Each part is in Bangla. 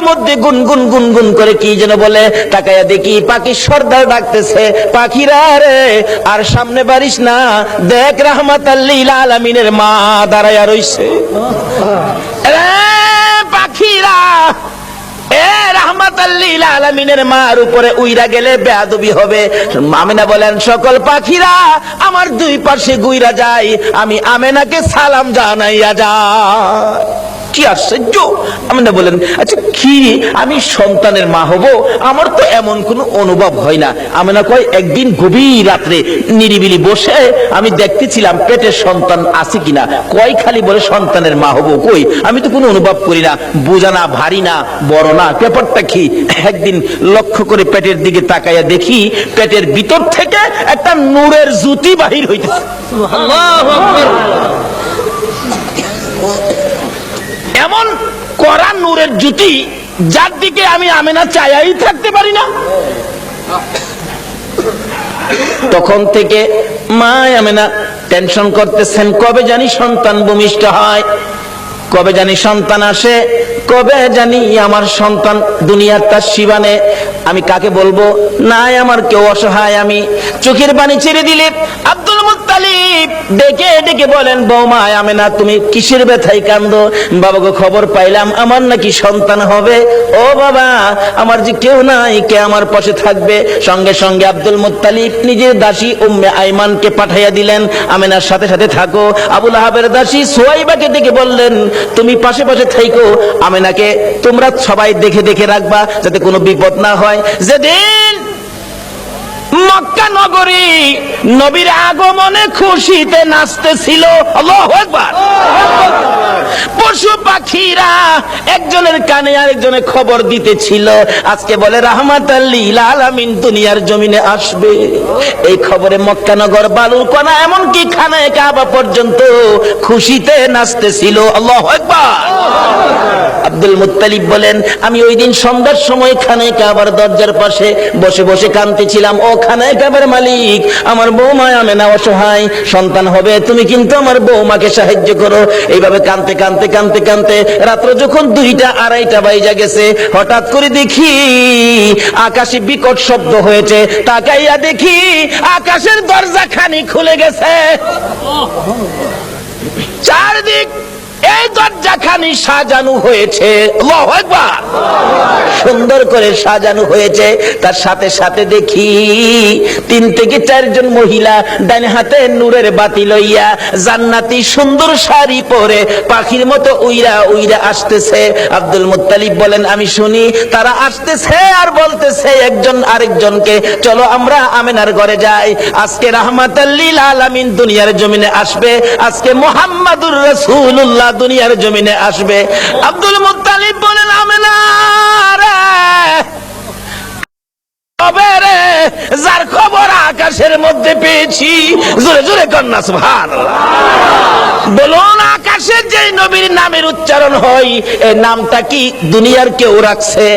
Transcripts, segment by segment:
মধ্যে গুনগুন গুনগুন করে কি যেন বলে, তাকায়া দেখি পাখি সর্দার ডাকতেছে, পাখিরা রে আর সামনে বাড়িস না, দেখ রাহমাতাল লিল আলামিনের মা দাঁড়ায়া রইছে। পাখিরা রাহমাতাল লিল আলামিনের মার উপরে উইরা গেলে বেয়াদবি হবে। আমিনা বলেন, সকল পাখিরা আমার দুই পাশে গুইরা যায়, আমি আমেনাকে সালাম জানাইয়া যায়। কি আশ্চর্য! আমিনা বলেন, আচ্ছা কি আমি সন্তানের মা হব? আমার তো এমন কোনো অনুভব হয় না। আমিনা কয়, একদিন গভীর রাত্রে নিরিবিলি বসে আমি দেখতেছিলাম পেটের সন্তান আছে কিনা। কয় খালি বলে সন্তানের মা হব, কই আমি তো কোনো অনুভব করি না, বোঝা না, ভারী না, বড় না, ব্যাপারটা কি? একদিন লক্ষ্য করে পেটের দিকে তাকাইয়া দেখি পেটের ভিতর থেকে একটা নূরের জ্যোতি বাহির হইতেছে। আল্লাহু আকবার! এমন কড়া নূরের জ্যোতি যার দিকে আমি আমেনা চাইয়াই থাকতে পারি না। তখন থেকে মা আমেনা টেনশন করতেছেন, কবে জানি সন্তান ভূমিষ্ঠ হয়, কবে জানি সন্তান আসে, কবে জানি আমার সন্তান দুনিয়ার তার শিবানে। আমি কাকে বলবো? নাই আমার কেউ, অসহায় আমি। চোখের পানি ছেড়ে দিলে আব্দুল মুত্তালিব ডেকে ডেকে বলেন, বৌমা আমেনা তুমি কিসের ব্যথায় কান্দো? বাবাকে খবর পাইলাম আমার নাকি সন্তান হবে। ও বাবা, আমার যে কেউ নাই, কে আমার পাশে থাকবে? সঙ্গে সঙ্গে আব্দুল মুত্তালিব নিজের দাসী উম্মে আইমানকে পাঠাইয়া দিলেন, আমেনার সাথে সাথে থাকো। আবু লাহাবের দাসী সুয়াইবাকে ডেকে বললেন, তুমি পাশে পাশে থাইকো, আমেনাকে তোমরা সবাই দেখে দেখে রাখবা যাতে কোনো বিপদ না হয়। যেদিন মক্কা নগরী নবীর আগমনে খুশিতে নাচতেছিল, আল্লাহু আকবার, পশু পাখিরা একজনের কানে আরেকজনের খবর দিতেছিল, আজকে বলে রাহমাতাল লিল আলামিন দুনিয়ার জমিনে আসবে। এই খবরে মক্কা নগর, বালুর কণা, এমনকি খানায়ে কাবা পর্যন্ত খুশিতে নাচতেছিল, আল্লাহু আকবার। আব্দুল মুত্তালিব বলেন, আমি ওই দিন সন্ধ্যার সময় খানায়ে কাবার দরজার পাশে বসে বসে কাঁদতেছিলাম, ও খানায়ে কাবার মালিক, আমার বৌমা আমেনা অসহায়, সন্তান হবে, তুমি কিন্তু আমার বৌমাকে সাহায্য করো। এইভাবে কাঁদতে কাঁদতে কাঁদতে কাঁদতে রাত্র যখন 2টা 2:30 বাজে গেছে, হঠাৎ করে দেখি আকাশে বিকট শব্দ হয়েছে। তাকাইয়া দেখি আকাশের দরজা খানি খুলে গেছে, চারদিক এই দরজাখানি সাজানো হয়েছে, আল্লাহু আকবার, সুন্দর করে সাজানো হয়েছে। তার সাথে সাথে দেখি 3 থেকে 4 জন মহিলা ডান হাতে নূরের বাতি লইয়া জান্নাতি সুন্দর শাড়ি পরে পাখির মতো উইরা উইরা আসতেছে। আব্দুল মুত্তালিব বলেন, আমি শুনি তারা আসতেছে আর বলতেছে একজন আরেকজনকে, চলো আমরা আমেনার ঘরে যাই, আজকে রাহমাতাল লিল আলামিন দুনিয়ার জমিনে আসবে, আজকে মুহাম্মাদুর রাসূলুল্লাহ দুনিয়ার জমিনে আসবে। আব্দুল মুত্তালিব বলেন, আমেনা রে, কবে রে যার খবর আকাশের মধ্যে পেয়েছি, জোরে জোরে কন্যা সুবহানাল্লাহ বলুন। আকাশে যে নবীর নামের উচ্চারণ হয়, এই নামটা কি দুনিয়ার কেউ রাখছে?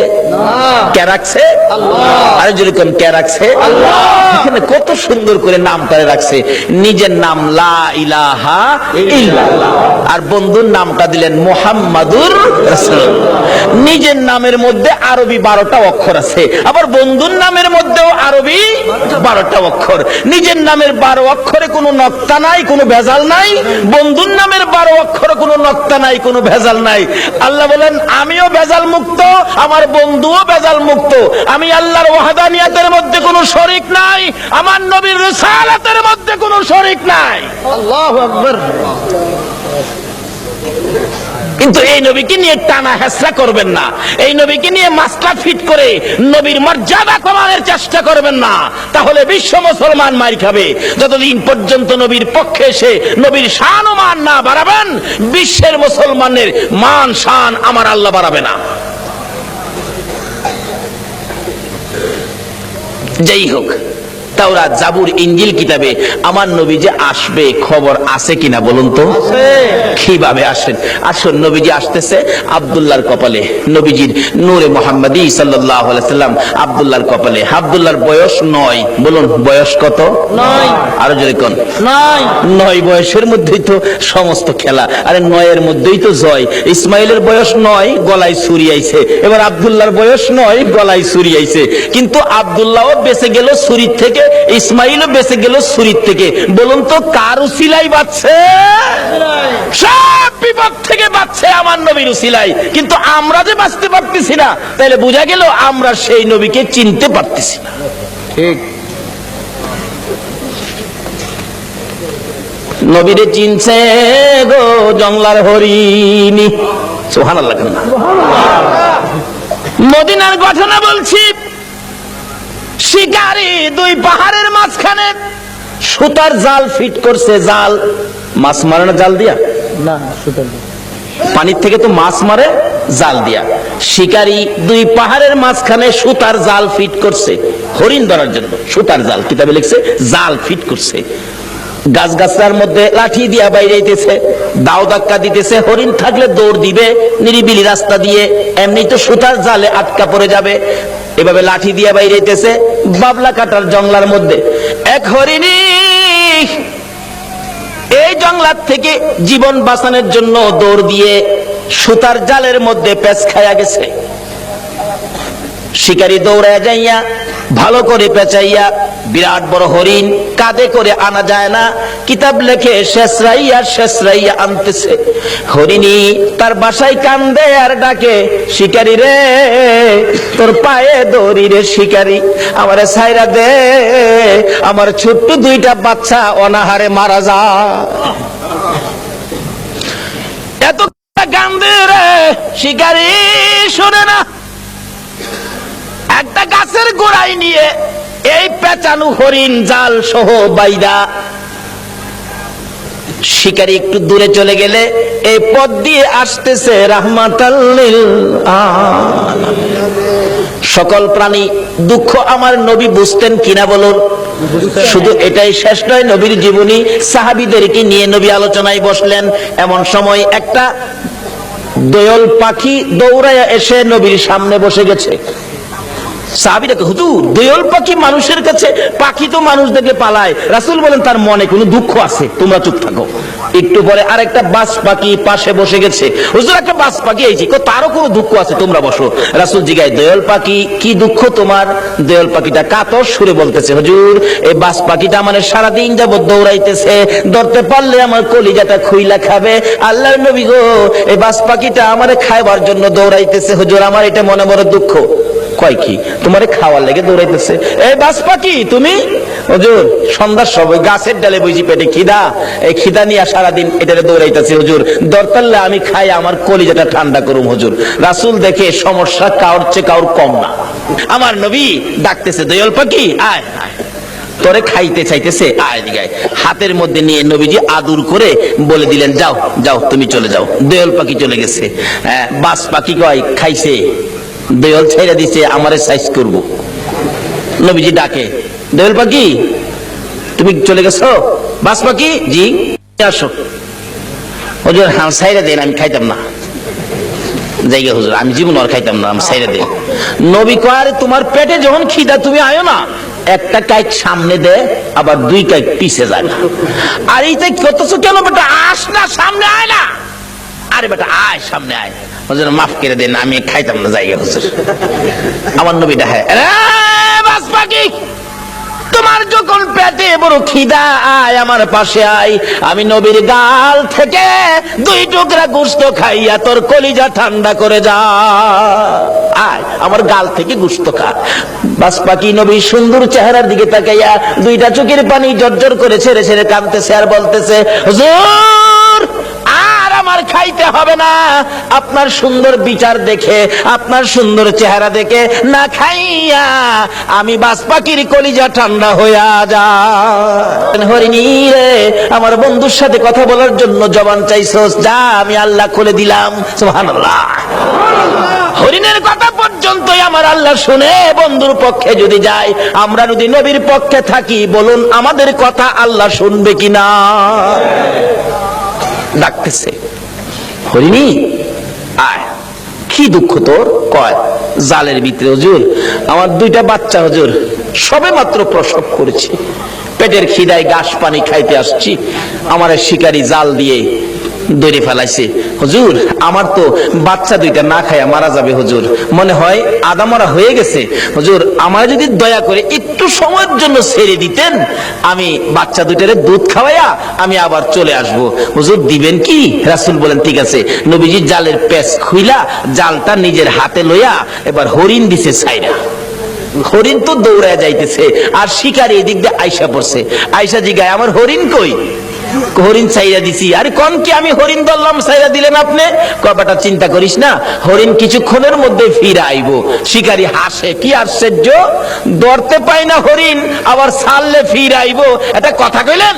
কে রাখছে? আল্লাহ। আর জোরে কোন কে রাখছে? আল্লাহ। এখানে কত সুন্দর করে নামটা রাখছে। নিজের নাম লা ইলাহা ইল্লাল্লাহ, আর বন্ধুর নামটা দিলেন মুহাম্মাদুর রাসূলুল্লাহ। নিজের নামের মধ্যে আরবি 12টা অক্ষর আছে, আবার বন্ধুর নামের মধ্যেও আরবি 12টা অক্ষর। নিজের নামের 12 অক্ষরে কোনো নক্তা নাই, কোনো ভেজাল নাই, বন্ধুর নামের 12 অক্ষরে কোনো নক্তা নাই, কোনো ভেজাল নাই। আল্লাহ বলেন, আমিও ভেজাল মুক্ত, আমার বন্ধুও ভেজাল মুক্ত। আমি আল্লাহর ওয়াহদানিয়াতের মধ্যে কোনো শরীক নাই, আমার নবীর রিসালাতের মধ্যে কোনো শরীক নাই, আল্লাহু আকবার। কিন্তু এই নবীকে নিয়ে টানা হেসরা করবেন না, এই নবীকে নিয়ে মাসলা ফিট করে নবীর মর্যাদা কমানোর চেষ্টা করবেন না, তাহলে বিশ্ব মুসলমান মার খাবে। যতদিন পর্যন্ত নবীর পক্ষে এসে নবীর শান ও মান না বাড়াবেন, বিশ্বের মুসলমানের মান শান আমার আল্লাহ বাড়াবে না। যাই হোক, তাওরাত, জাবুর, ইনজিল কিতাবে আমার নবী যে আসবে খবর আছে কিনা বলুন তো? কিভাবে আসেন? আসুন, নবীজি আসতেছে আব্দুল্লাহর কপালে, নবীজির নূরে মুহাম্মাদি সাল্লাল্লাহু আলাইহি সাল্লাম আব্দুল্লাহর কপালে। আব্দুল্লাহর বয়স 9। বলুন বয়স কত? 9। আরো জোরে কোন? 9 বয়সের মধ্যেই তো সমস্ত খেলা। আরে 9 এর মধ্যেই তো জয়। ইসমাইলের বয়স 9, গলায় ছুরি আইছে। এবার আব্দুল্লাহর বয়স 9, গলায় ছুরি আইছে। কিন্তু আব্দুল্লাহও বেঁচে গেল ছুরির থেকে, ইসমাইলও বেঁচে গেল ছুরির থেকে। বলুন তো কার উসিলাই বাঁচছে? সব বিপদ থেকে বাঁচছে আমার নবীর উসিলাই। কিন্তু আমরা যে বাঁচতে পারতেছি না, তাহলে বোঝা গেল আমরা সেই নবীকে চিনতে পারতেছি না। ঠিক। নবীরে চিনছে গো জংলার হরিণী। সুবহানাল্লাহ। মদিনার ঘটনা বলছি। শিকারী 2 পাহাড়ের মাঝখানে সুতার জাল ফিট করছে। জাল মাছ মারে না জাল দিয়া? না, সুতার পানির থেকে তো মাছ মারে জাল দিয়া। শিকারী 2 পাহাড়ের মাঝখানে সুতার জাল ফিট করছে হরিণ ধরার জন্য। সুতার জাল, কিতাবে লিখছে জাল ফিট করছে। গাছগাছার মধ্যে লাঠি দিয়া বাইরেইতেছে, দাও ধাক্কা দিতেছে। হরিণ থাকলে দৌড় দিবে নিরিবিলি রাস্তা দিয়ে, এমনি তো সুতার জালে আটকা পড়ে যাবে। এভাবে লাঠি দিয়া বাইরেইতেছে বাবলা কাটার জংলার মধ্যে। এক হরিণী এই জংলার থেকে জীবন বাঁচানোর জন্য দৌড় দিয়ে সুতার জালের মধ্যে পেঁচ খায়া গেছে। শিকারী দৌড়ায় যাইয়া ভালো করে পেঁচাইয়া বিরাট বড় হরিণ কাঁধে করে আনা যায় না। কিতাব লেখে শেষরাইয়া আনতেছে। হরিণী তার বাসায় কান্দে আর ডাকে, শিকারী রে তোর পায়ে দড়ি রে শিকারী, আমারে ছাইরা দে, আমার ছোট্ট 2টা বাচ্চা অনাহারে মারা যায়। এত কান্দে রে শিকারী, শোনে না। একটা গাছের গোড়ায় নিয়ে এই পেঁচানো হরিণ জাল সহ বাইদা শিকারী একটু দূরে চলে গেলে এই পথ দিয়ে আসতেছে রাহমাতাল লিল আলামিন। সকল প্রাণী দুঃখ আমার নবী বুঝতেন কিনা বলুন? শুধু এটাই শেষ নয়, নবীর জীবনী সাহাবীদেরকে নিয়ে নবী আলোচনায় বসলেন। এমন সময় একটা দোয়েল পাখি দৌড়ায়া এসে নবীর সামনে বসে গেছে। সাহাবীরা কে, হুজুর দোয়েল পাখি মানুষের কাছে, পাখি তো মানুষ দেখে পালায়। রাসূল বলেন তার মনে কোনো দুঃখ আছে, তোমরা চুপ থাকো। একটু পরে আরেকটা বাজ পাখি পাশে বসে গেছে। হুজুর একটা বাজ পাখি আইছে, তারও কোনো দুঃখ আছে, তোমরা বসো। রাসূল জিগায়, দোয়েল পাখি কি দুঃখ তোমার? দোয়েল পাখিটা কাতর সুরে বলতেছে, হুজুর এই বাজ পাখিটা মানে সারাদিন যাবত দৌড়াইতেছে, ধরতে পারলে আমার কলিজাটা খুইলা খাবে। আল্লাহর নবী গো, এই বাজ পাখিটা আমারে খাইবার জন্য দৌড়াইতেছে, হুজুর আমার এটা মনে বড় দুঃখ। কয় কি তোমারে খাওয়ার লেগে দৌড়াইতেছে? এই বাজ পাখি তুমি? হুজুর সন্ধ্যার সময় গাছের ডালে বইছি, পেটে খিদা, এই খিদা নিয়ে সারাদিন এটারে দৌড়াইতেছে, হুজুর দরতাল্লে আমি খাই আমার কলিজাটা ঠান্ডা করুম হুজুর। রাসূল দেখে সমস্যা কাউর চেয়ে কাউর কম না। আমার নবী ডাকতেছে, দোয়েল পাখি আয় আয়, তোরে খাইতে চাইতেছে, আয় দিগায়। হাতের মধ্যে নিয়ে নবীজি আদর করে বলে দিলেন, যাও যাও তুমি চলে যাও। দোয়েল পাখি চলে গেছে। বাজ পাখি কয় খাইছে, দোয়েল ছেড়ে দিছে আমারে সাইজ করব। নবীজি ডাকে, দোয়েল পাখি তুমি চলে গেছো? বাজ পাখি জি আসো। হুজুর হ্যাঁ ছাইড়ে দেন, আমি খাইতাম না। জায়গা হুজুর আমি জীবন আর খাইতাম না, আমি ছাইড়ে দেন। নবী কয়, তোমার পেটে যখন খিদা তুমি আয়ো না, একটা কাইক সামনে দে, আবার 2 কাইক পিছে যায়। আর এইটা কতছো কেন বেটা? আস না, সামনে আয় না। আরে বেটা আয়, সামনে আয়। হুজুর মাফ করে দেন, আমি খাইতাম না জায়গা হুজুর। আমার নবী ডাকে, বাজ পাখি তোমার যখন পেটে বড় খিদা, আয় আমার পাশে আয়, আমি নবীর গাল থেকে 2 টুকরা গোশত খাইয়া তোর কলিজা ঠান্ডা করে যা। আয় আমার গাল থেকে গোশত খা। বাজ পাখি নবীর সুন্দর চেহারার দিকে তাকাইয়া 2টা চোখের পানি জর্জর করে ছেড়ে ছেড়ে কাঁদতেছে আর বলতেছে, হুজুর আর আমার খাইতে হবে না, আপনার সুন্দর বিচার দেখে, আপনার সুন্দর চেহারা দেখে না খাইয়া আমি বাজ পাখির কলিজা ঠান্ডা হইয়া যায়। হরিণী রে, আমার বন্ধুর সাথে কথা বলার জন্য জবান চাইছস, যা আমি আল্লাহ খুলে দিলাম। সুবহানাল্লাহ। হরিণের কথা পর্যন্তই আমার আল্লাহ শুনে বন্ধুর পক্ষে যদি যায়, আমরা যদি নবীর পক্ষে থাকি, বলুন আমাদের কথা আল্লাহ শুনবে কিনা? ডাকতেছে, হরিণী আয়, কি দুঃখ তোর? কয়, জালের ভিতরে হুজুর আমার দুইটা বাচ্চা হুজুর, সবে মাত্র প্রসব করেছি, পেটের খিদায় ঘাস পানি খাইতে আসছি, আমার শিকারী জাল দিয়ে ধরে ফেলাইছে হুজুর, আমার তো বাচ্চা দুইটা না খায়া মারা যাবে হুজুর, মনে হয় আদা মরা হয়ে গেছে হুজুর, আমার যদি দয়া করে একটু সময়ের জন্য ছেড়ে দিতেন, আমি বাচ্চা দুইটারে দুধ খাওয়াইয়া আমি আবার চলে আসব, হুজুর দিবেন কি? রাসূল বলেন ঠিক আছে। নবীজি জালের পেঁচ খুইলা জালটা নিজের হাতে লইয়া এবার হরিণ দিছে ছাইরা। হরিণ তো দৌড়ায় যাইতেছে, আর শিকারী এদিক দিয়ে আইসা পড়ছে। আইসা জিগায়, আমার হরিণ কই? হরিণ ছাইরা দিছি। আরে কোন কি আমি হরিণ ধরলাম, ছাইরা দিলেন আপনি? কয়টা চিন্তা করিস না, হরিণ কিছুক্ষণের মধ্যে ফিরে আইব। শিকারী হাসে, কি আশ্চর্য, ধরতে পাই না হরিণ, আবার ছাড়লে ফিরে আইব, এটা কথা কইলেন?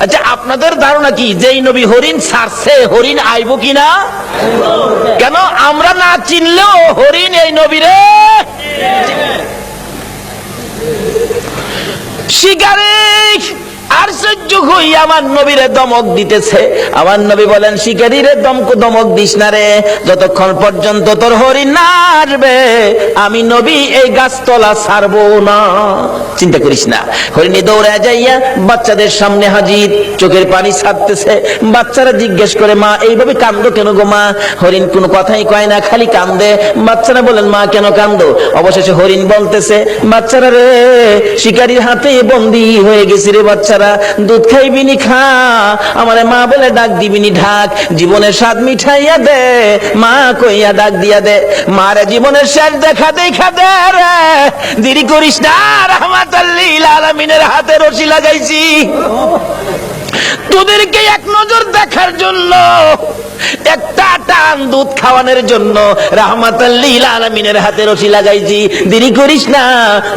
আচ্ছা আপনাদের ধারণা কি যেই নবী হরিণ ছাড়ছে, হরিণ আইব কিনা? কেন আমরা না চিনলেও হরিণ এই নবীরে শিকারী আশ্চর্য হই আমার নবীরে দমক দিতেছে। আমার নবী বলেন, শিকারীরে দমক দিস না রে, যতক্ষণ পর্যন্ত তোর হরিণ না আসবে আমি নবী এই গাছতলা ছাড়বো না। চিন্তা করিস না। হরিণী দৌড়ে যাইয়া বাচ্চাদের সামনে হাজির, চোখের পানি ছাড়তেছে। বাচ্চারা জিজ্ঞেস করে, মা এইভাবে কান্দো কেন গো মা? হরিণ কোনো কথাই কয় না, খালি কান্দে। বাচ্চারা বলেন, মা কেন কান্দো? অবশেষে হরিণ বলতেছে, বাচ্চারা রে, শিকারীর হাতে বন্দী হয়ে গেছি রে বাচ্চারা, দুধ খাইবিনি খা, আমারে মা বলে ডাক দিবিনি ঢাক, জীবনের স্বাদ মিঠাইয়া দে, মা কইয়া ডাক দিয়া দে, মারে জীবনের শেষ দেখা দেখা দে রে, দেরি করিস না, রাহমাতাল লিল আলামিনের হাতে রশি লাগাইছি, তোদেরকে এক নজর দেখার জন্য, একটা টান দুধ খাওয়ানোর জন্য রাহমাতাল লিল আলামিনের হাতে রশি লাগাইছি, দেরি করিস না,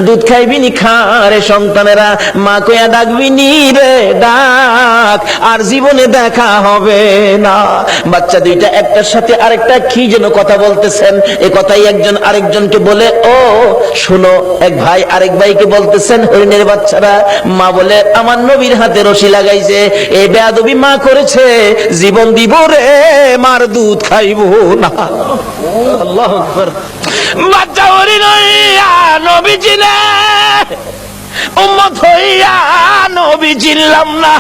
দুধ খাইবি নি খা রে সন্তানেরা, মা কইয়া ডাকবি নি রে ডাক, আর জীবনে দেখা হবে না। বাচ্চা দুইটা একটার সাথে আরেকটা কি যেন কথা বলতেছেন, এ কথাই একজন আরেকজনকে বলে, ও শোনো, এক ভাই আরেক ভাইকে বলতেছেন, হরিণের বাচ্চারা, মা বলে আমার নবীর হাতে রশি লাগাইছে, এই বেয়াদবি মা করেছে, জীবন দিব রে, মার দুধ খাইবো না। আল্লাহু আকবার। বাচ্চা হরিণ হইয়া নবী চিনে, উম্মত হইয়া নবী চিনলাম না।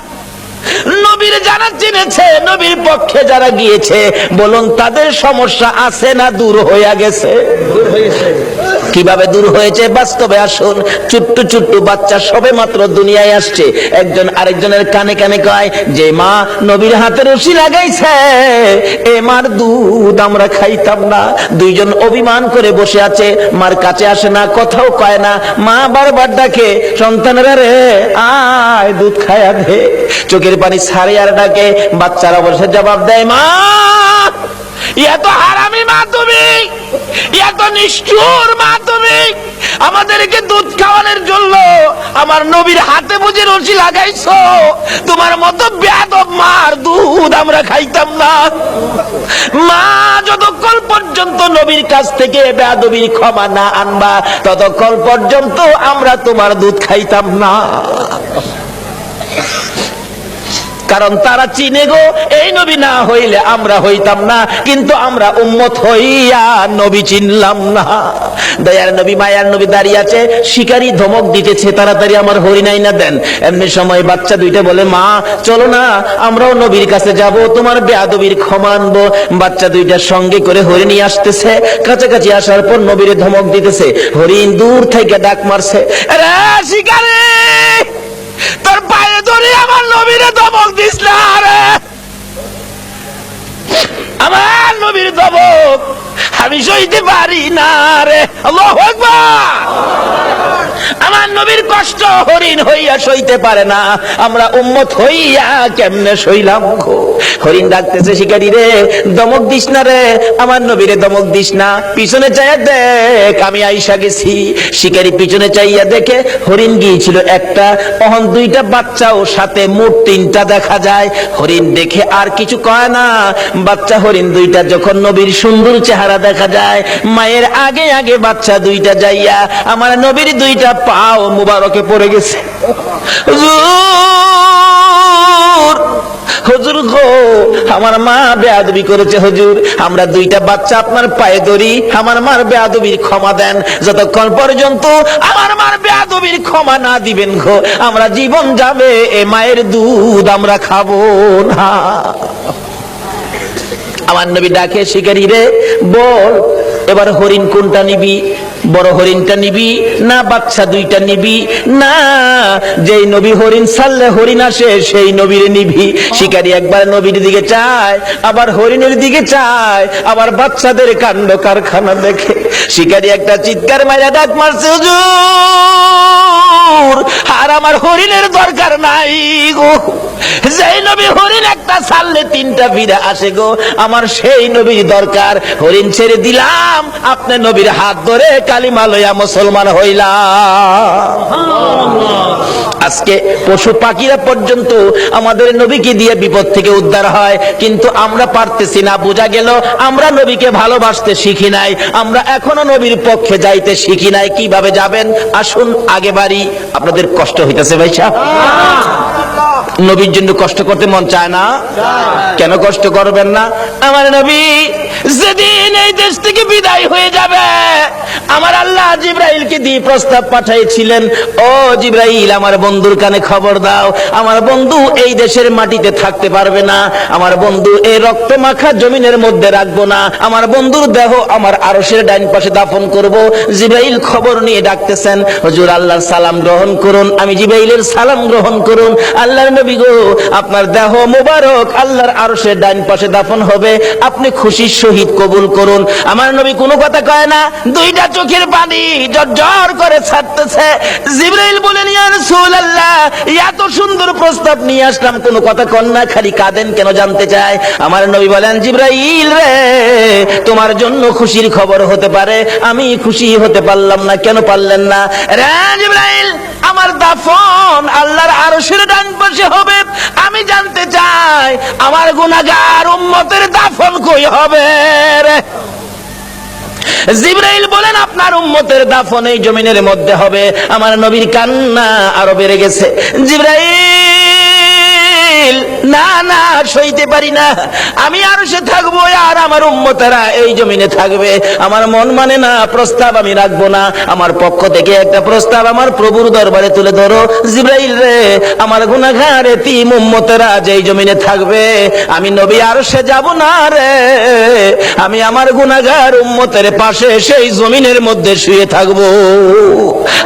নবীর যারা চিনেছে, নবীর পক্ষে যারা গিয়েছে, বলুন তাদের সমস্যা আছে না দূর হইয়া গেছে? কিভাবে দূর হয়েছে বাস্তবে আসুন। ছোট্ট ছোট্ট বাচ্চা সবে মাত্র দুনিয়ায় আসছে, একজন আরেকজনের কানে কানে কয় যে মা নবীর হাতে রশি লাগাইছে, এ মার দুধ আমরা খাইতাম না। দুইজন অভিমান করে বসে আছে, মার কাছে আসে না, কথাও কয় না। মা বারবার ডাকে, সন্তানেরা রে আয় দুধ খায়া দে, চোখের পানি ছাড়ে আর ডাকে। বাচ্চারা বসে জবাব দেয়, মা এত হারামি মা তুমি, এত নিষ্ঠুর মা তুমি, আমাদেরকে দুধ খাওয়ানোর জন্য আমার নবীর হাতে বুঝে রশি লাগাইছো, তোমার মতো বেয়াদব মার দুধ আমরা খাইতাম না। মা যতক্ষণ পর্যন্ত নবীর কাছ থেকে বেয়াদবির ক্ষমা না আনবা, ততক্ষণ পর্যন্ত আমরা তোমার দুধ খাইতাম না। কারণ তারা চিনে গো, এই নবী না হইলে আমরা হইতাম না, কিন্তু আমরা উম্মত হইয়া নবী চিনলাম না। দয়ার নবী মায়ার নবী দাঁড়িয়ে আছে, শিকারী ধমক দিতেছে, তাড়াতাড়ি আমার হরিণ আইনা দেন। এমনি সময় বাচ্চা দুইটা বলে, মা চলো না আমরাও নবীর কাছে যাব, তোমার বেয়াদবির ক্ষমা আনবো। বাচ্চা দুইটার সঙ্গে করে হরিণী আসতেছে, কাছাকাছি আসার পর নবীরে ধমক দিতেছে। হরিণ দূর থেকে ডাক মারছে, রে শিকারী, তোর পায়ে ধরে আমার নবীরে ধমক দিস না রে, আমার নবীর ধমক আমি সইতে পারি না রে। আল্লাহু আকবার। আমার নবীর কষ্ট হরিণ হইয়া সইতে পারে না, আমরা উম্মত হইয়া কেমনে সইলাম গো। হরিণ ডাকতেছে, শিকারী রে দমক দিস না রে, আমার নবীরে দমক দিস না, পিছনে চাইয়া দেখ আমি আইসা গেছি। শিকারী পিছনে চাইয়া দেখে হরিণ গিয়েছিল একটা, তখন দুইটা বাচ্চাও সাথে, মোট তিনটা দেখা যায়। হরিণ দেখে আর কিছু কয় না। বাচ্চা হরিণ দুইটা যখন নবীর সুন্দর চেহারা দেখা যায়, মায়ের আগে আগে বাচ্চা দুইটা যাইয়া আমার নবীর দুইটা পাও মুবারকে পড়ে গেছে। হুজুর গো, আমার মা বেয়াদবি করেছে হুজুর, আমরা দুইটা বাচ্চা আপনার পায়ে ধরি, আমার মার বেয়াদবির ক্ষমা দেন। যতক্ষণ পর্যন্ত আমার মার বেয়াদবির ক্ষমা না দিবেন গো, আমরা জীবন যাবে এ মায়ের দুধ আমরা খাবো না। আমার নবী ডাকে, শিকারী রে বল এবার হরিণ কোনটা নিবি, বড় হরিণটা নিবি না বাচ্চা দুইটা নিবি? না, যেই নবী হরিণ ছাড়লে হরিণ আসে সেই নবীর নিবি। শিকারী একবার নবীর দিকে চায়, আবার হরিণের দিকে চায়, আবার বাচ্চাদের কাণ্ড কারখানা দেখে শিকারী একটা চিৎকার মাইরা ডাক মারছে, হুজুর আর আমার হরিণের দরকার নাই গো, যেই নবী হরিণ একটা ছাড়লে তিনটা ফিরে আসে গো, আমার সেই নবীর দরকার। হরিণ ছেড়ে দিলাম, আপনি নবীর হাত ধরে কালিমা লইয়া মুসলমান হইলাম। আজকে পশু পাখিরা পর্যন্ত আমাদের নবীকে দিয়ে বিপদ থেকে উদ্ধার হয়, কিন্তু আমরা পারতেছি না। বোঝা গেল আমরা নবীকে ভালোবাসতে শিখি নাই, আমরা এখনো নবীর পক্ষে যাইতে শিখি নাই। কিভাবে যাবেন আসুন আগে বাড়ি। আপনাদের কষ্ট হইতেছে ভাই সাহেব? নবীর জন্য কষ্ট করতে মন চায় না? কেন কষ্ট করবেন না? আমার নবী যেদিন এই দেশ থেকে বিদায় হয়ে যাবে, আমার আল্লাহ জিবরাইলকে দিয়ে প্রস্তাব পাঠাইছিলেন, ও জিবরাইল আমার বন্ধুর কানে খবর দাও, আমার বন্ধু এই দেশের মাটিতে থাকতে পারবে না, আমার বন্ধু এই রক্ত মাখা জমিনের মধ্যে রাখবো না, আমার বন্ধুর দেহ আমার আরশের ডাইন পাশে দাফন করব। জিবরাইল খবর নিয়ে ডাকতেছেন, হুজুর আল্লাহর সালাম গ্রহণ করুন। আমি জিবরাইলের সালাম গ্রহণ করুন। আল্লাহর নবী গো, আপনার দেহ মুবারক আল্লাহর আরশের ডাইন পাশে দাফন হবে, আপনি খুশির সহিত কবুল করুন। আমার নবী কোনো কথা কয় না, দুইটা চোখের পানি ঝরঝর করে ছাড়তেছে। জিবরাইল বলেন, ইয়া রাসূলুল্লাহ এত সুন্দর প্রস্তাব নিয়ে আসলাম, কোনো কথা কন না, খালি কাঁদেন কেন জানতে চাই। আমার নবী বলেন, জিবরাইল রে তোমার জন্য খুশির খবর হতে পারে, আমি খুশি হতে পারলাম না। কেন পারলেন না? রে জিবরাইল আমার দাফন আল্লাহর আরশের ডান পাশে হবে, আমি জানতে চাই আমার গুনাহগার উম্মতের দাফন কই হবে রে? জিবরাইল বলেন, আপনার উম্মতের দাফন এই জমিনের মধ্যে হবে। আমার নবীর কান্না আরো বেড়ে গেছে। জিবরাইল না না সইতে পারি না, আমি আরশে থাকবো আর আমার উম্মতেরা এই জমিনে থাকবে, আমার মন মানে না, প্রস্তাব আমি রাখবো না। আমার পক্ষ থেকে একটা প্রস্তাব আমার প্রভুর দরবারে তুলে ধরো। জিবরাইল রে আমার গুনাহগার এতিম উম্মতেরা যেই জমিনে থাকবে, আমি নবী আরশে যাব না রে, আমি আমার গুনাহগার উম্মতের পাশে সেই জমিনের মধ্যে শুয়ে থাকবো।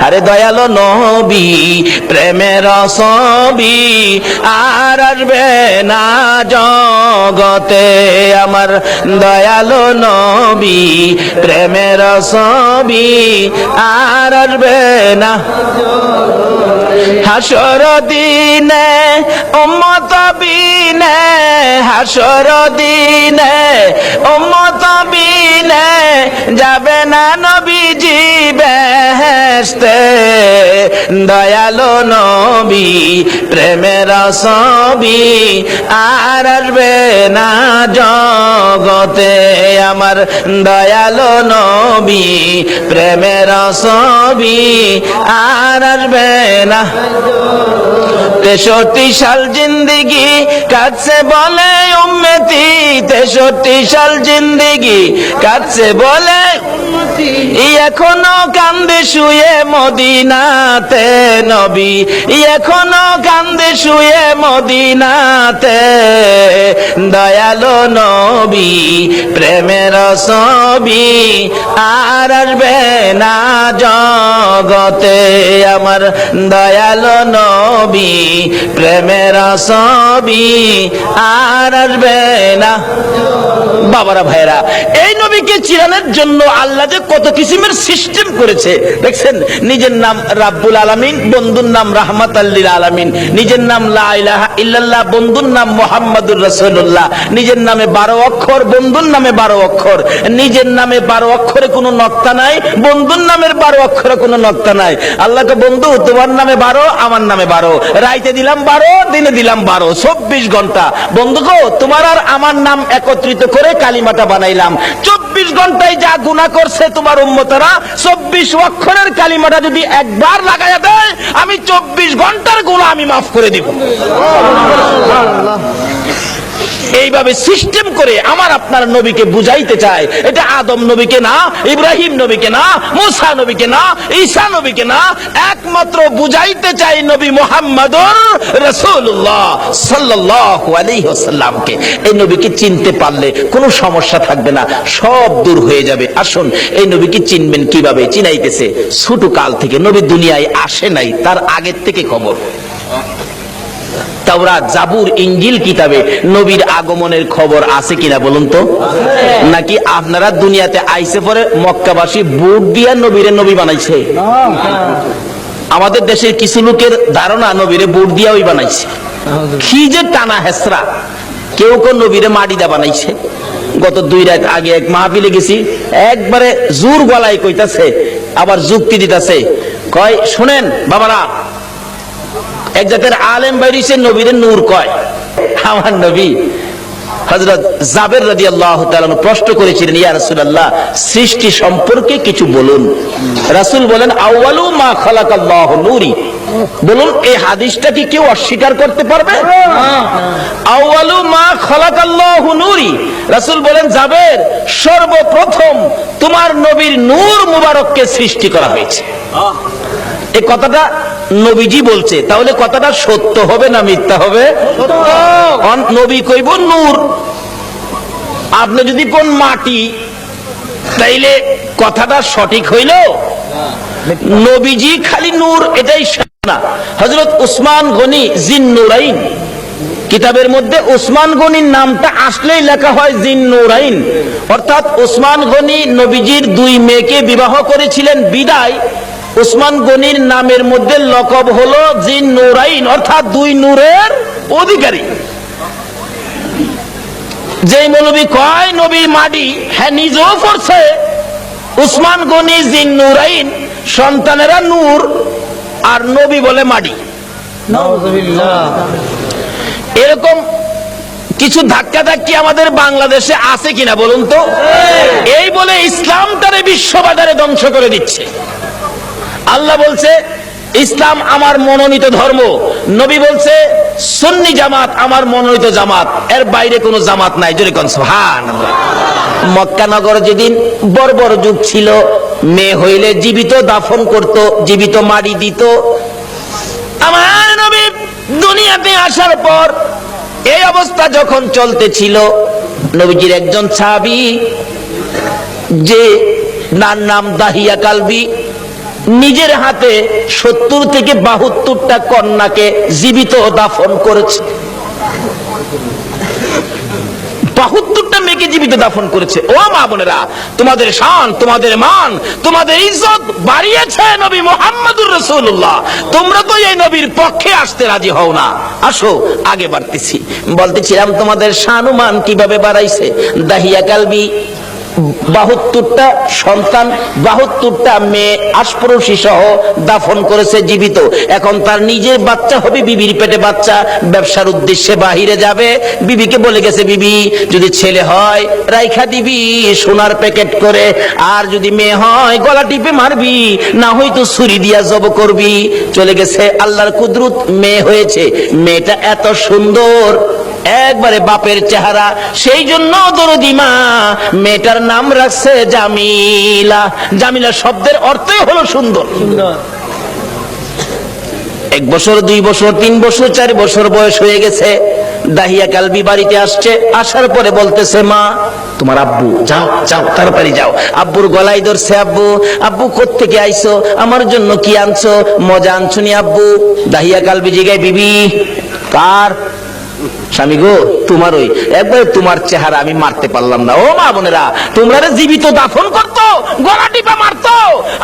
আরে দয়ালো নবী প্রেমের ছবি আর আসবে না জগতে, আমার দয়ালো নবী প্রেমের ছবি আর আসবে না। হাসর দিনে উম্মত বিনে, হাসর দিনে উম্মত বিনে যাবে না নবীজি বেহেশতে, দয়ালো নবী প্রেমের ছবি আর আসবে না জগতে, আমার দয়ালো নবী প্রেমের ছবি আর আসবে না। 63 সাল জিন্দেগি কাটছে বলে উম্মতি, 63 সাল জিন্দেগি কাটছে বলে এখনো কান্দে শুয়ে মদিনাতে নবী, এখনো কান্দে শুয়ে মদিনাতে, দয়ালো নবী প্রেমের ছবি আর আসবে না জগতে, আমার দয়ালো নবী প্রেমের ছবি আর আসবে না। বাবারা ভাইরা, এই নবীকে চিরানোর জন্য আল্লাহ যে কত কিসিমের সিস্টেম করেছে দেখছেন। নিজের নাম রাব্বুল আলামিন, বন্ধুর নাম রাহমাতাল লিল আলামিন। নিজের নাম লা ইলাহা ইল্লাল্লাহ, বন্ধুর নাম মুহাম্মাদুর রাসূলুল্লাহ। নিজের নামে 12 অক্ষর, বন্ধুর নামে 12 অক্ষর। নিজের নামে 12 অক্ষরে কোনো নক্তা নাই, বন্ধুর নামের 12 অক্ষরে কোনো নক্তা নাই। আল্লাহকে বন্ধু তোমার নামে 12, আমার নামে 12, রাইতে দিলাম 12, দিনে দিলাম 12, 24 ঘন্টা। বন্ধু গো তোমার আর আমার নাম একত্রিত করে কালিমাটা বানাইলাম। 24 ঘন্টায় যা গুনাহ করছে তোমার উম্মতরা, 24 অক্ষরের কালিমাটা যদি একবার লাগায়া দেয়, আমি 24 ঘন্টার গুনাহ আমি মাফ করে দিব। এইভাবে সিস্টেম করে আমার আপনার নবীকে বুঝাইতে চায়। এটা আদম নবীকে না, ইব্রাহিম নবীকে না, মুসা নবীকে না, ঈসা নবীকে না, একমাত্র বুঝাইতে চাই নবী মুহাম্মদুর রাসূলুল্লাহ সাল্লাল্লাহু আলাইহি ওয়াসাল্লামকে। এই নবীকে চিনতে পারলে কোনো সমস্যা থাকবে না, সব দূর হয়ে যাবে। আসুন এই নবীকে চিনবেন কিভাবে? চিনাইতেছে ছোট কাল থেকে, নবী দুনিয়ায় আসে নাই, তার আগের থেকে খবর। তাওরাত, জাবুর, ইনজিল কিতাবে নবীর আগমনের খবর আছে কিনা বলুন তো? নাকি আপনারা দুনিয়াতে আইসে পরে মক্কাবাসী বুট দিয়া নবীরে নবী বানাইছে? আমাদের দেশের কিছু লোকের ধারণা নবীরে বুট দিয়া ওই বানাইছে। কি যে টানা হেসরা! কেউ কেউ নবীরে মাটি দা বানাইছে। গত 2 রাত আগে এক মাহফিলে গেছি, একবারে জোর গলায় কইতাছে, আবার যুক্তি দিতাছে। কয় শুনেন বাবারা, এক জাতের আলেম বাইরিছে নবীরে নূর কয়। আমার নবী হযরত জাবের রাদিয়াল্লাহু তাআলা প্রশ্ন করেছিলেন, ইয়া রাসূলুল্লাহ সৃষ্টি সম্পর্কে কিছু বলুন। রাসূল বলেন আউয়ালু মা খালাকাল্লাহু নূরি। বলুন এই হাদিসটা কি কেউ অস্বীকার করতে পারবে? আউয়ালু মা খালাকাল্লাহু নূরি। রাসূল বলেন জাবের, সর্বপ্রথম তোমার নবীর নূর মুবারককে সৃষ্টি করা হয়েছে। এই কথাটা নবীজি বলছে, তাহলে কথাটা সত্য হবে না মিথ্যা হবে? নবী কইব নূর, আপনি যদি কোন মাটি, তাইলে কথাটা সঠিক হইল? নবীজি খালি নূর এটাই না। হযরত উসমান গনি জিন্নুরাইন কিতাবের মধ্যে উসমান গনির নামটা আসলেই লেখা হয় জিন্নুরাইন, অর্থাৎ উসমান গনি নবীজির 2 মেয়েকে বিবাহ করেছিলেন বিদায় উসমান গনির নামের মধ্যে লকব হলো জিন্নুরাইন, অর্থাৎ 2 নূরের অধিকারী। যেই মৌলবী কয় নবী মাটি, হ্যাঁ নিজেও পড়ছে উসমান গনি জিন্নুরাইন, সন্তানেরা নূর, আর নবী বলে মাটি। এরকম কিছু ধাক্কা ধাক্কি আমাদের বাংলাদেশে আছে কিনা বলুন তো? এই বলে ইসলামটারে বিশ্ববাজারে ধ্বংস করে দিচ্ছে। আল্লাহ বলছে ইসলাম আমার মনোনীত ধর্ম, নবী বলছে সুন্নি জামাত আমার মনোনীত জামাত, এর বাইরে কোনো জামাত নাই। জোরে কোন সুবহানাল্লাহ। মক্কা নগর যেদিন বর্বর যুগ ছিল, মেয়ে হইলে জীবিত দাফন করত, জীবিত মাটি দিত। আমার নবী দুনিয়াতে আসার পর এই অবস্থা যখন চলতেছিল, নবীজির একজন সাহাবী যে নাম দাহিয়া কালবি, নিজের হাতে 70 থেকে 72টা কন্যাকে জীবিত দাফন করেছে। 72টা মেয়েকে জীবিত দাফন করেছে। ও মা বোনেরা, তোমাদের শান, তোমাদের মান, তোমাদের ইজ্জত বাড়িয়েছে নবী মুহাম্মদুর রাসূলুল্লাহ। তোমরা তো এই নবীর পক্ষে আসতে রাজি হও না। আসো আগে বাড়তেছি। বলতেছিলাম তোমাদের শান ও মান কিভাবে বাড়াইছে। দাহিয়া কালবি 72টা সন্তান, 72টা মেয়ে আশপরশী সহ দাফন করেছে জীবিত। এখন তার নিজের বাচ্চা হবে, বিবির পেটে বাচ্চা, ব্যবসার উদ্দেশ্যে বাহিরে যাবে। বিবিকে বলে গেছে, বিবি যদি ছেলে হয় রাইখা দিবি সোনার প্যাকেট করে, আর যদি মেয়ে হয় গলা টিপে মারবি, না হয়তো ছুরি দিয়া জব করবি। চলে গেছে, আল্লাহর কুদরত মেয়ে হয়েছে। মেয়েটা এত সুন্দর, একবারে বাপের চেহারা, সেই জন্য দরদি মা মেয়েটার নাম রাখছে জামিলা। জামিলা শব্দের অর্থই হলো সুন্দর। 1 বছর, 2 বছর, 3 বছর, 4 বছর বয়স হয়ে গেছে। দাহিয়া কালবি বাড়িতে আসছে। আসার পরে বলতেছে, মা তোমার আব্বু, যাও যাও তাড়াতাড়ি যাও। আব্বুর গলায় ধরছে, আব্বু আব্বু কোত্থেকে আইছো, আমার জন্য কি আনছো, মজা আনছো নি আব্বু? দাহিয়া কালবি জিগায়, বিবি কার? স্বামী গো, তোমার ওই একবার তোমার চেহারা আমি মারতে পারলাম না। ও মা বোনেরা, তোমরা জীবিত দাফন করতো, গলা টিপা মারতো,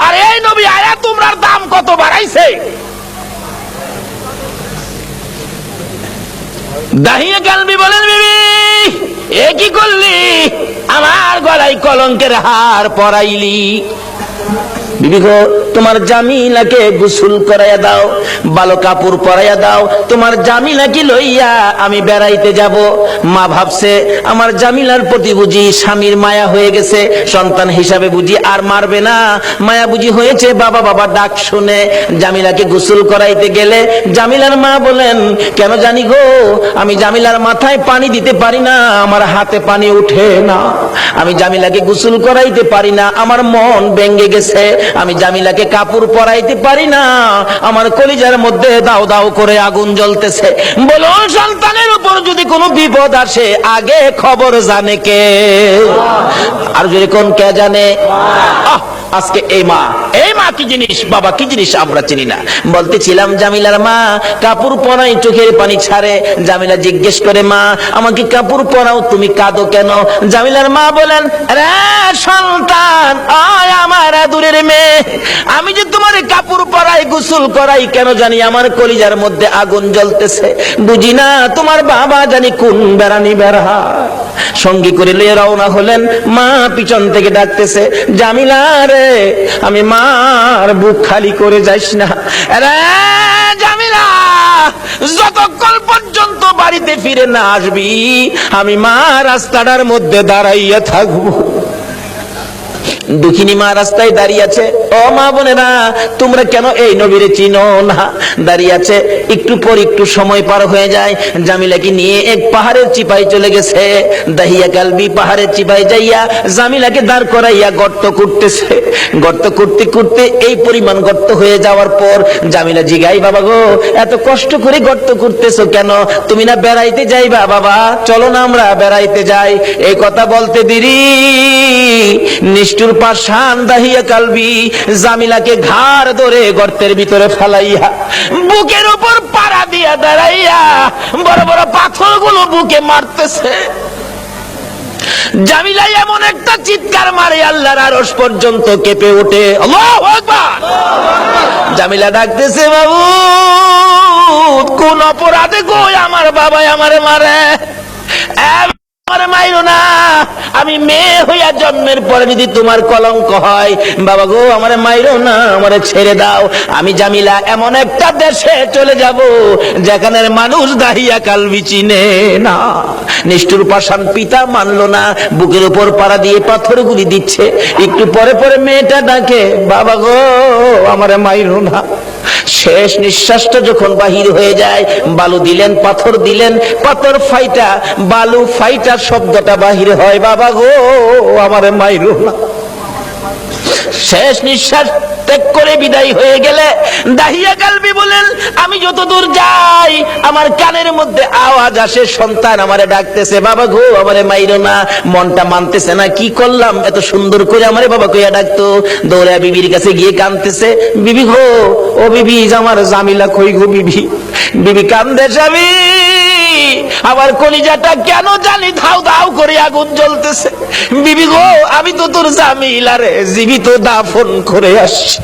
আর এই নবী আয়া তোমরার দাম কত বাড়াইছে। দাহিয়া কালবি বলেন, বিবি এ কি করলি, আমার গলায় কলঙ্কের হার পরাইলি। বিবি গো, তোমার জামিলাকে গোসল করাইয়া দাও, ভালো কাপড় পরাইয়া দাও, তোমার জামিলাকে লইয়া আমি বেড়াইতে যাব। মা ভাবছে আমার জামিলার প্রতি বুঝি স্বামীর মায়া হয়ে গেছে, সন্তান হিসাবে বুঝি আর মারবে না, মায়া বুঝি হয়েছে, বাবা বাবা ডাক শুনে জামিলাকে গোসল করাইতে গেলে জামিলার মা বলেন, কেন জানি গো, আমি জামিলার মাথায় পানি দিতে পারি না, আমার হাতে পানি উঠে না, আমি জামিলাকে গোসল করাইতে পারি না, আমার মন ভেঙে গেছে, আমি জামিলাকে কাপড় পরাইতে পারি না, আমার কলিজার মধ্যে দাও দাও করে আগুন জ্বলতেছে। বলুন, সন্তানের উপর যদি কোনো বিপদ আসে আগে খবর জানে কে? আর যদি কোন কে জানে? আজকে এই মা কি জিনিস, বাবা কি জিনিস আমরা চিনি না। বলতেছিলাম জামিলার মা কাপড় পরাই, চোখের পানি ছাড়ে। জামিলা জিজ্ঞেস করে, মা আমাকে কাপড় পরাও, তুমি কাঁদো কেন? জামিলার মা বলেন, রে সন্তান, আয় আমার দূরের মেয়ে, আমি যে তোমার কাপড় পরাই, গোসল করাই, কেন জানি আমার কলিজার মধ্যে আগুন জ্বলতেছে, বুঝি না তোমার বাবা জানি কোন বেড়ানি বেড়া। সঙ্গী করে লিয়ে রওনা হলেন। মা পিছন থেকে ডাকতেছে, জামিলা রে, আমি মার বুক খালি করে যাইস না রে জামিলা, যতক্ষণ পর্যন্ত বাড়িতে ফিরে না আসবি আমি মা রাস্তাটার মধ্যে দাঁড়াইয়া থাকবো। দুঃখিনী মা রাস্তায় দাঁড়িয়ে আছে। ও মা বোনেরা, তোমরা কেন এই নবীরে চিনো না? দাঁড়িয়ে আছে। একটু পর একটু সময় পার হয়ে যায়, জামিলাকে নিয়ে এক পাহাড়ের চিপায় চলে গেছে। দাহিয়া কালবি পাহাড়ের চিপায় যাইয়া জামিলাকে দাঁড় করাইয়া গর্ত করতেছে। গর্ত করতে করতে এই পরিমাণ গর্ত হয়ে যাওয়ার পর জামিলা জিগাই, বাবা গো, এত কষ্ট করে গর্ত করতেছো কেন? তুমি না বেড়াইতে যাইবা? বাবা চলো না আমরা বেড়াইতে যাই। এই কথা বলতে দেরি নিষ্ঠুর পাষাণ দাহিয়া কালবি জামিলাকে ঘাড় ধরে গর্তের ভিতরে ফেলাইয়া বুকের উপর পাড়া দিয়া দাঁড়াইয়া বড় বড় পাথরগুলো বুকে মারতেছে। জামিলা এমন একটা চিৎকার মারে আল্লাহর আরশ পর্যন্ত কেঁপে ওঠে। আল্লাহু আকবার। জামিলা ডাকতেছে, বাবু কোন অপরাধে গো আমার বাবা আমারে মারে? মাইরো না, আমি মেয়ে হইয়া জন্মের পরে যদি তোমার কলঙ্ক হয়, বাবা গো আমারে মাইরো না, আমারে ছেড়ে দাও। আমি জামিলা এমন একটা দেশে চলে যাব যেখানের মানুষ দাহিয়া কালবি চিনে না। নিষ্ঠুর পাষাণ পিতা মানলো না, বুকের উপর পাড়া দিয়ে পাথরগুলি দিচ্ছে। একটু পরে পরে মেয়েটা ডাকে, বাবা গো আমারে মাইরো না। শেষ নিঃশ্বাসটা যখন বাহির হয়ে যায়, বালু দিলেন, পাথর দিলেন, পাথর ফাইটা বালু ফাইটা শব্দটা বাহির হয়, বাবা গো আমারে মাইরো না। শেষ নিঃশ্বাস ত্যাগ করে বিদায় হয়ে গেলে দাহিয়া কালবি বলেন, আমি যত দূর যাই আমার কানের মধ্যে আওয়াজ আসে, সন্তান আমারে ডাকতেছে, বাবা গো আমারে মাইরো না। মনটা মানতেছে না, কি করলাম, এত সুন্দর করে আমারে বাবা কইয়া ডাকতো। দৌড়া বিবির কাছে গিয়ে কাঁদতেছে, বিবি গো, ও বিবি আমার জামিলা কই গো বিবি? বিবি কান্দে, স্বামী আমার কলিজাটা কেন জানি ধাউ ধাউ করে আগুন জ্বলতেছে। বিবি গো, আমি তো তোর জামিলারে জীবিত দাফন করে আসছি।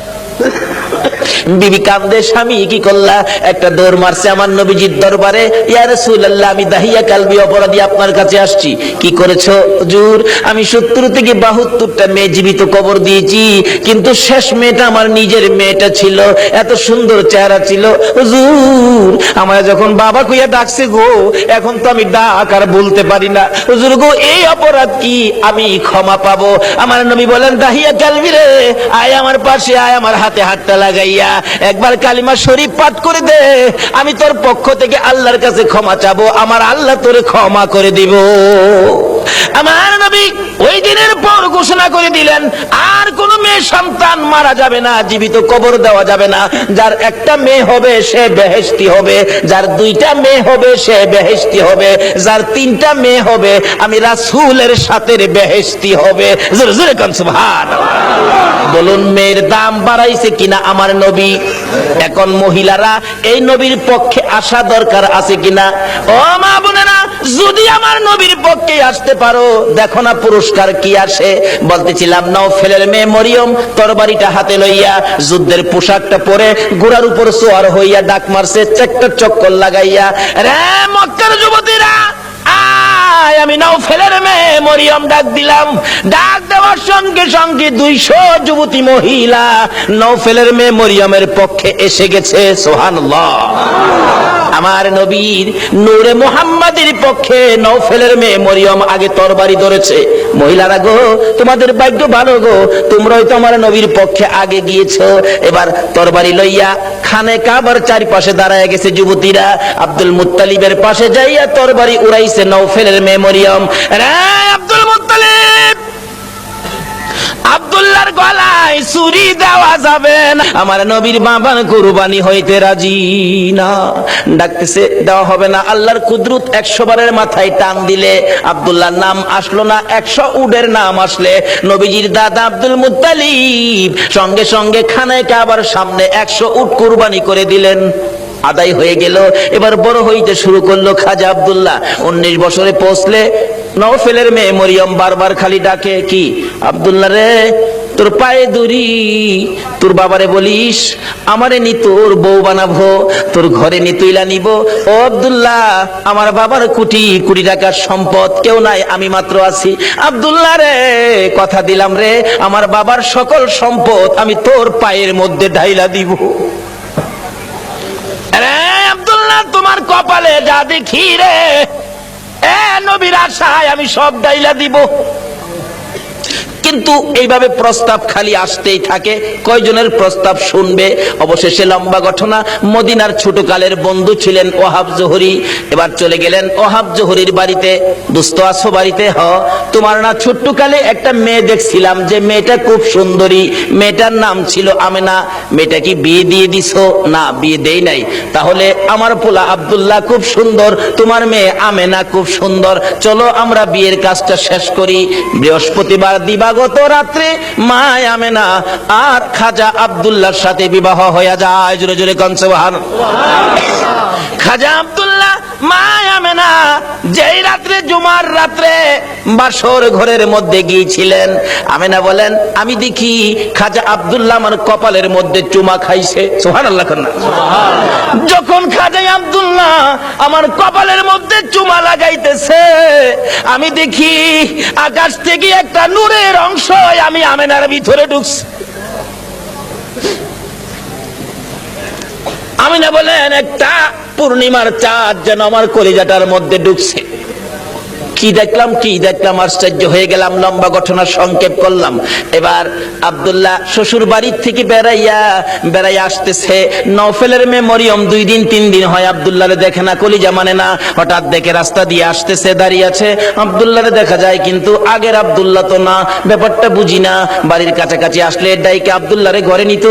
বিবি কান্দে, স্বামী কি করলা? একটা দৌড় মারছে আমার নবীজির দরবারে, ইয়া রাসূলুল্লাহ আমি দাহিয়া কালবি অপরাধী আপনার কাছে আসছি। কি করেছো হুজুর? আমি 70 থেকে 72টা মেয়ে জীবিত কবর দিয়েছি, কিন্তু শেষ মেয়েটা আমার নিজের মেয়েটা ছিল, এত সুন্দর চেহারা ছিল। হুজুর আমার যখন বাবা কইয়া ডাকছে গো, এখন তো আমি ডাক আর বলতে পারি না। হুজুর গো, এই অপরাধ কি আমি ক্ষমা পাবো? আমার নবী বলেন, দাহিয়া কালবি রে, আয় আমার পাশে আয়, আমার হাতে হাতটা লাগাইয়া একবার কালিমা শরীফ পাঠ করে দে, আমি তোর পক্ষ থেকে আল্লাহর কাছে ক্ষমা চাবো, আমার আল্লাহ তোরে ক্ষমা করে দিব। আমার নবী ওই দিনের পর ঘোষণা করে দিলেন, আর কোন মেয়ে সন্তান মারা যাবে না, জীবিত কবর দেওয়া যাবে না। যার একটা মেয়ে হবে সে বেহেশতি হবে, যার দুইটা মেয়ে হবে সে বেহেশতি হবে, যার তিনটা মেয়ে হবে আমি রাসূলের সাথে বেহেশতি হবে। জোরে জোরে কোন সুবহানাল্লাহ। বলুন মেয়ের দাম বাড়াইছে কিনা আমার নবী? এখন মহিলারা এই নবীর পক্ষে আসা দরকার আছে কিনা? ও মা বোনেরা, যদি আমার নবীর পক্ষে আসতে পারো, দেখো না পুরস্কার কি আসে। বলতেছিলাম নওফেলের মেয়ে মরিয়ম তরবারিটা হাতে লইয়া, যুদ্ধের পোশাকটা পরে, ঘোড়ার উপর সোয়ার হইয়া ডাক মারছে একটা চক্কর লাগাইয়া, রে মক্কার যুবতীরা আমি নওফেলের মেয়ে মরিয়ম ডাক দিলাম। ডাক দেওয়ার সঙ্গে সঙ্গে 200 যুবতী মহিলা নওফেলের মেয়ে মরিয়মের পক্ষে এসে গেছে। সুবহানাল্লাহ। আমার নবীর নূরে মুহাম্মাদের পক্ষে নওফেলের মেয়ে মরিয়ম আগে তরবারি ধরেছে। মহিলারা গো, তোমাদের ভাগ্য ভালো গো, তোমরাই তো আমার নবীর পক্ষে আগে গিয়েছো। এবার তরবারি লইয়া খানে কাবার চারপাশে দাঁড়ায় গেছে যুবতীরা। আব্দুল মুত্তালিবের পাশে যাইয়া তরবারি উড়াইছে নওফেলের মেয়ে মরিয়ম। রে আব্দুল মুত্তালিব, আব্দুল্লাহর গলায় ছুরি দেওয়া যাবে না, আমার নবীর বাবার কুরবানি হইতে রাজি না। ডাকতেছে, দেওয়া হবে না। আল্লাহর কুদরত 100 বারের মাথায় টান দিলে আব্দুল্লাহর নাম আসলো না, 100 উটের নাম আসলে নবীজির দাদা আব্দুল মুত্তালিব সঙ্গে সঙ্গে খানায় কাবার সামনে 100 উট কুরবানি করে দিলেন। আদায় হয়ে গেল। এবার বড় হইতে শুরু করলো খাজা আব্দুল্লাহ। 19 বছরে পৌঁছলে নওফেলের মেয়ে মরিয়ম বারবার খালি ডাকে, কি আব্দুল্লাহ রে, তোর পায়ে দড়ি, তোর বাবারে বলিস আমারে নি তোর বউ বানাবো, তোর ঘরে নি তুইলা নিব। ও আব্দুল্লাহ, আমার বাবার কোটি কোটি টাকার সম্পদ, কেউ নাই, আমি মাত্র আছি। আব্দুল্লাহ রে, কথা দিলাম রে, আমার বাবার সকল সম্পদ আমি তোর পায়ের মধ্যে ঢাইলা দিব। আব্দুল্লাহ, তোমার কপালে যা দেখি রে, নবীর আশায় আমি সব ডাইলা দিব। কিন্তু এইভাবে প্রস্তাব খালি আসতেই থাকে। কয়জনের প্রস্তাব শুনবে? অবশেষে লম্বা ঘটনা। মদিনার ছোটকালের বন্ধু ছিলেন ওহাব জোহরি। এবার চলে গেলেন ওহাব জোহরির বাড়িতে। দোস্ত আছো বাড়িতে? তোমার না ছোট্টকালে একটা মেয়ে দেখছিলাম, যে মেয়েটা খুব সুন্দরী, মেয়েটার নাম ছিল আমেনা, মেয়েটা কি বিয়ে দিয়ে দিছো? না, বিয়ে দেই নাই। তাহলে আমার পোলা আব্দুল্লাহ খুব সুন্দর, তোমার মেয়ে আমেনা খুব সুন্দর, চলো আমরা বিয়ের কাজটা শেষ করি। বৃহস্পতিবার দিবাগত রাত্রে মা আমেনা আর খাজা আব্দুল্লাহর সাথে বিবাহ হয়ে যায়। জোরে জোরে কোন সুবহানাল্লাহ। খাজা আব্দুল্লাহ মা আমেনা যেই রাত্রে, জুমার রাত্রে বাসর ঘরের মধ্যে গিয়েছিলেন, আমেনা বলেন আমি দেখি খাজা আব্দুল্লাহ আমার কপালের মধ্যে চুমা খাইছে। সুবহানাল্লাহ। যখন খাজা আব্দুল্লাহ আমার কপালের মধ্যে চুমা লাগাইতেছে, আমি দেখি আকাশ থেকে একটা নূরের অংশ আমি আমেনার ভিতরে ঢুকছে। আমিনা বলেন একটা পূর্ণিমার চাঁদ যেন আমার কলিজাটার মধ্যে ঢুকছে। কি দেখলাম আশ্চর্য হয়ে গেলাম। লম্বা ঘটনা সংক্ষেপ করলাম। এবার আব্দুল্লাহ শ্বশুর বাড়ির থেকে বেড়াইয়া আসতেছে। নওফেলের মেয়ে মরিয়ম 2 দিন 3 দিন হয় আব্দুল্লাহরে দেখে না, কলিজা মানে না। হঠাৎ দেখে রাস্তা দিয়ে আসতেছে, দাঁড়িয়ে আছে, আব্দুল্লাহরে দেখা যায় কিন্তু আগের আব্দুল্লাহ তো না। ব্যাপারটা বুঝি না। বাড়ির কাছাকাছি আসলে ডাইকে আব্দুল্লাহরে ঘরে নিত,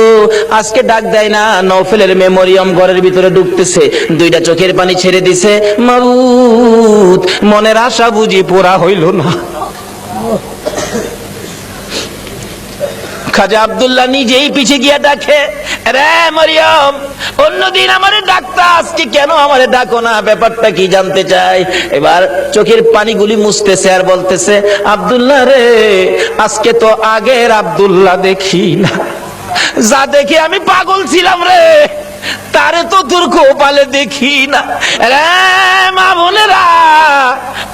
আজকে ডাক দেয় না। নওফেলের মেয়ে মরিয়ম ঘরের ভিতরে ঢুকতেছে, 2টা চোখের পানি ছেড়ে দিছে। মাবুদ, মনের আশা বুঝি পুরা হইল না। খাজা আব্দুল্লাহ নিজেই পিছে গিয়া ডাকে, রে মরিয়ম, অন্যদিন আমারে ডাকতা, আজকে কেন আমারে ডাকো না? ব্যাপারটা কি জানতে চাই। এবার চোখের পানিগুলি মুছতেছে আর বলতেছে, আব্দুল্লাহ রে, আজকে তো আগের আব্দুল্লাহ দেখি না, যা দেখে আমি পাগল ছিলাম রে, তারে তো তোর কপালে দেখি না। রে মা বোনেরা,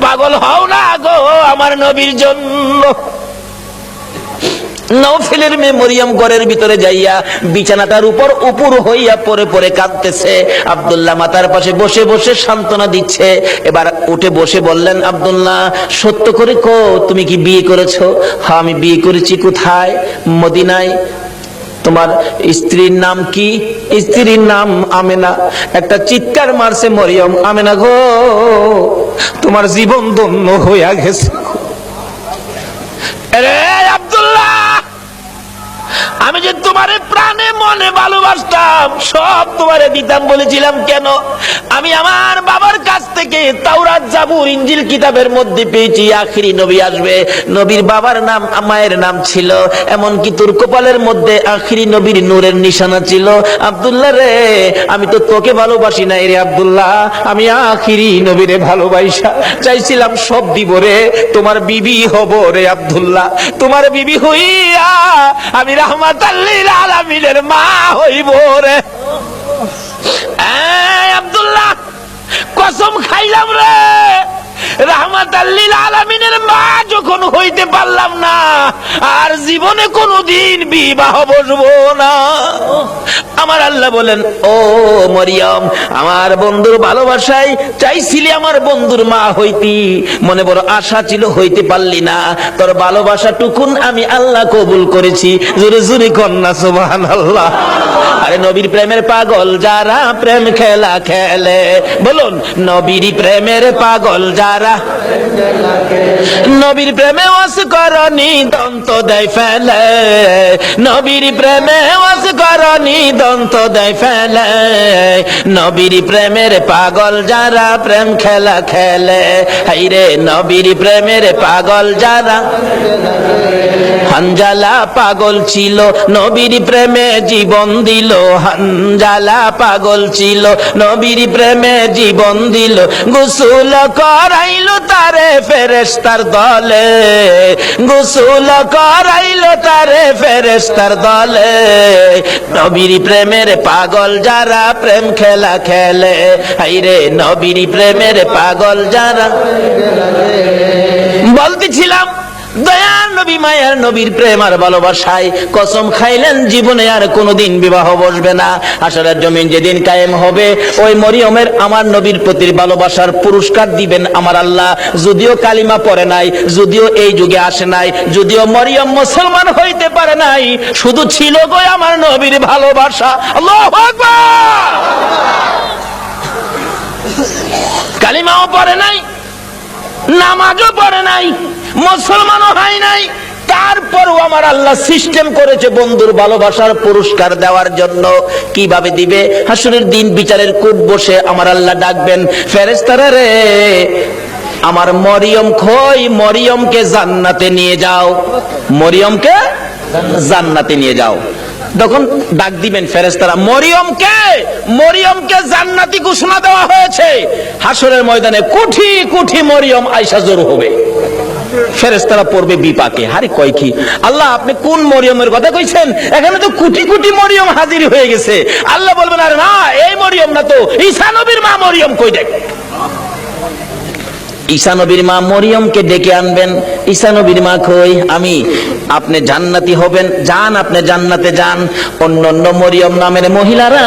পাগল হও না গো আমার নবীর জন্য। নওফেলের মেয়ে মরিয়ম ঘরের ভিতরে যাইয়া বিছানাটার উপর উপর হইয়া পরে পরে কাঁদতেছে। আব্দুল্লাহ মাতার পাশে বসে বসে সান্ত্বনা দিচ্ছে। এবার উঠে বসে বললেন, আব্দুল্লাহ, সত্য করে কো, তুমি কি বিয়ে করেছো? হ্যাঁ, আমি বিয়ে করেছি। কোথায়? মদিনায়। তোমার স্ত্রীর নাম কি? স্ত্রীর নাম আমেনা। একটা চিৎকার মারছে মরিয়ম, আমেনা গো, তোমার জীবন ধন্য হইয়া গেছে। রে আব্দুল্লাহ, আমি যে তোমারে প্রাণে মনে ভালোবাসতাম, সব তোমারে দিতাম বলেছিলাম কেন? আমি আমার বাবার কাছ থেকে তাওরাত, জাবুর, ইনজিল কিতাবের মধ্যে পেয়েছি আখিরি নবী আসবে। নবীর বাবার নাম, মায়ের নাম ছিল, এমনকি তোর কপালের মধ্যে আখিরি নবীর নূরের নিশানা ছিল। আব্দুল্লাহ রে, আমি তো তোকে ভালোবাসি নাই রে আব্দুল্লাহ, আমি আখিরি নবীরে ভালোবাসা চাইছিলাম। সব দিব রে, তোমার বিবি হব রে আব্দুল্লাহ, তোমার বিবি হইয়া আমি রাহমাতাল লিল আলামিনের মা হইব রে। আব্দুল্লাহ, কসম খাইলাম রে, রাহমাতাল লিল আলামিনের মা যখন হইতে পারলাম না, আর জীবনে কোনোদিন বিবাহ বসবো না। আমার আল্লাহ বলেন, ও মরিয়ম, আমার বন্ধুর ভালোবাসায় চাইছিলি আমার বন্ধুর মা হইতি, মনে বড় আশা ছিল, হইতে পারলি না। তোর ভালোবাসা টুকুন আমি আল্লাহ কবুল করেছি। জোরে জোরে কন্যা সুবহানাল্লাহ। আরে নবীর প্রেমের পাগল যারা প্রেম খেলা খেলে, বলুন নবীর প্রেমের পাগল যারা, নবীর প্রেমে ওয়াস করনি দন্ত দেয় ফেলে, নবীর প্রেমে ওয়াস করনি দন্ত দেয় ফেলে, নবীর প্রেমের পাগল যারা প্রেম খেলা খেলে। হাইরে নবীর প্রেমের পাগল যারা, হানজালা পাগল ছিল নবীর প্রেমে জীবন দিল, হানজালা পাগল ছিল নবীর প্রেমে জীবন দিল, গোসল করাইলো তারে ফেরেশতার দলে, গোসল করাইলো তারে ফেরেশতার দলে। নবীর প্রেমের পাগল যারা প্রেম খেলা খেলে, হাইরে নবীর প্রেমের পাগল যারা। বলতেছিলাম দয়ার নবী, মায়ার নবীর প্রেম আর ভালোবাসায় কসম খাইলেন জীবনে আর কোনোদিন বিবাহ বসবে না। হাসরের জমিন যেদিন কায়েম হবে, ওই মরিয়মের আমার নবীর প্রতি ভালোবাসার পুরস্কার দিবেন আমার আল্লাহ। যদিও কালিমা পড়ে নাই, যদিও এই যুগে আসে নাই, যদিও মরিয়ম মুসলমান হইতে পারে নাই, শুধু ছিল গো আমার নবীর ভালোবাসা। আল্লাহু আকবার। কালিমাও পড়ে নাই, নামাজও পড়ে নাই, মুসলমানও হয় নাই, তারপরও আমার আল্লাহ সিস্টেম করেছে বন্ধুর ভালোবাসার পুরস্কার দেওয়ার জন্য। কিভাবে দিবে? হাসরের দিন বিচারের কোর্ট বসে আমার আল্লাহ ডাকবেন, ফেরেশতারা রে, আমার মরিয়ম কই, মরিয়মকে জান্নাতে নিয়ে যাও, মরিয়মকে জান্নাতে নিয়ে যাও। তখন ডাক দিবেন ফেরেশতারা, মরিয়মকে, মরিয়মকে জান্নাতি ঘোষণা দেওয়া হয়েছে। হাসরের ময়দানে কোটি কোটি মরিয়ম আয়েশা জড়ো হবে, ফেরেশতারা পড়বে বিপাকে, হারে কয় কি আল্লাহ, আপনি কোন মরিয়মের কথা কইছেন? এখানে তো কোটি কোটি মরিয়ম হাজির হয়ে গেছে। আল্লাহ বলবেন, আরে না, এই মরিয়ম না তো, ঈসা নবীর মা মরিয়ম কই দেখ। ঈসা নবীর মা মরিয়মকে ডেকে আনবেন। ঈসা নবীর মা কই? আমি। আপনি জান্নাতি হবেন, যান, আপনি জান্নাতে যান। অন্য মরিয়ম নামের মহিলারা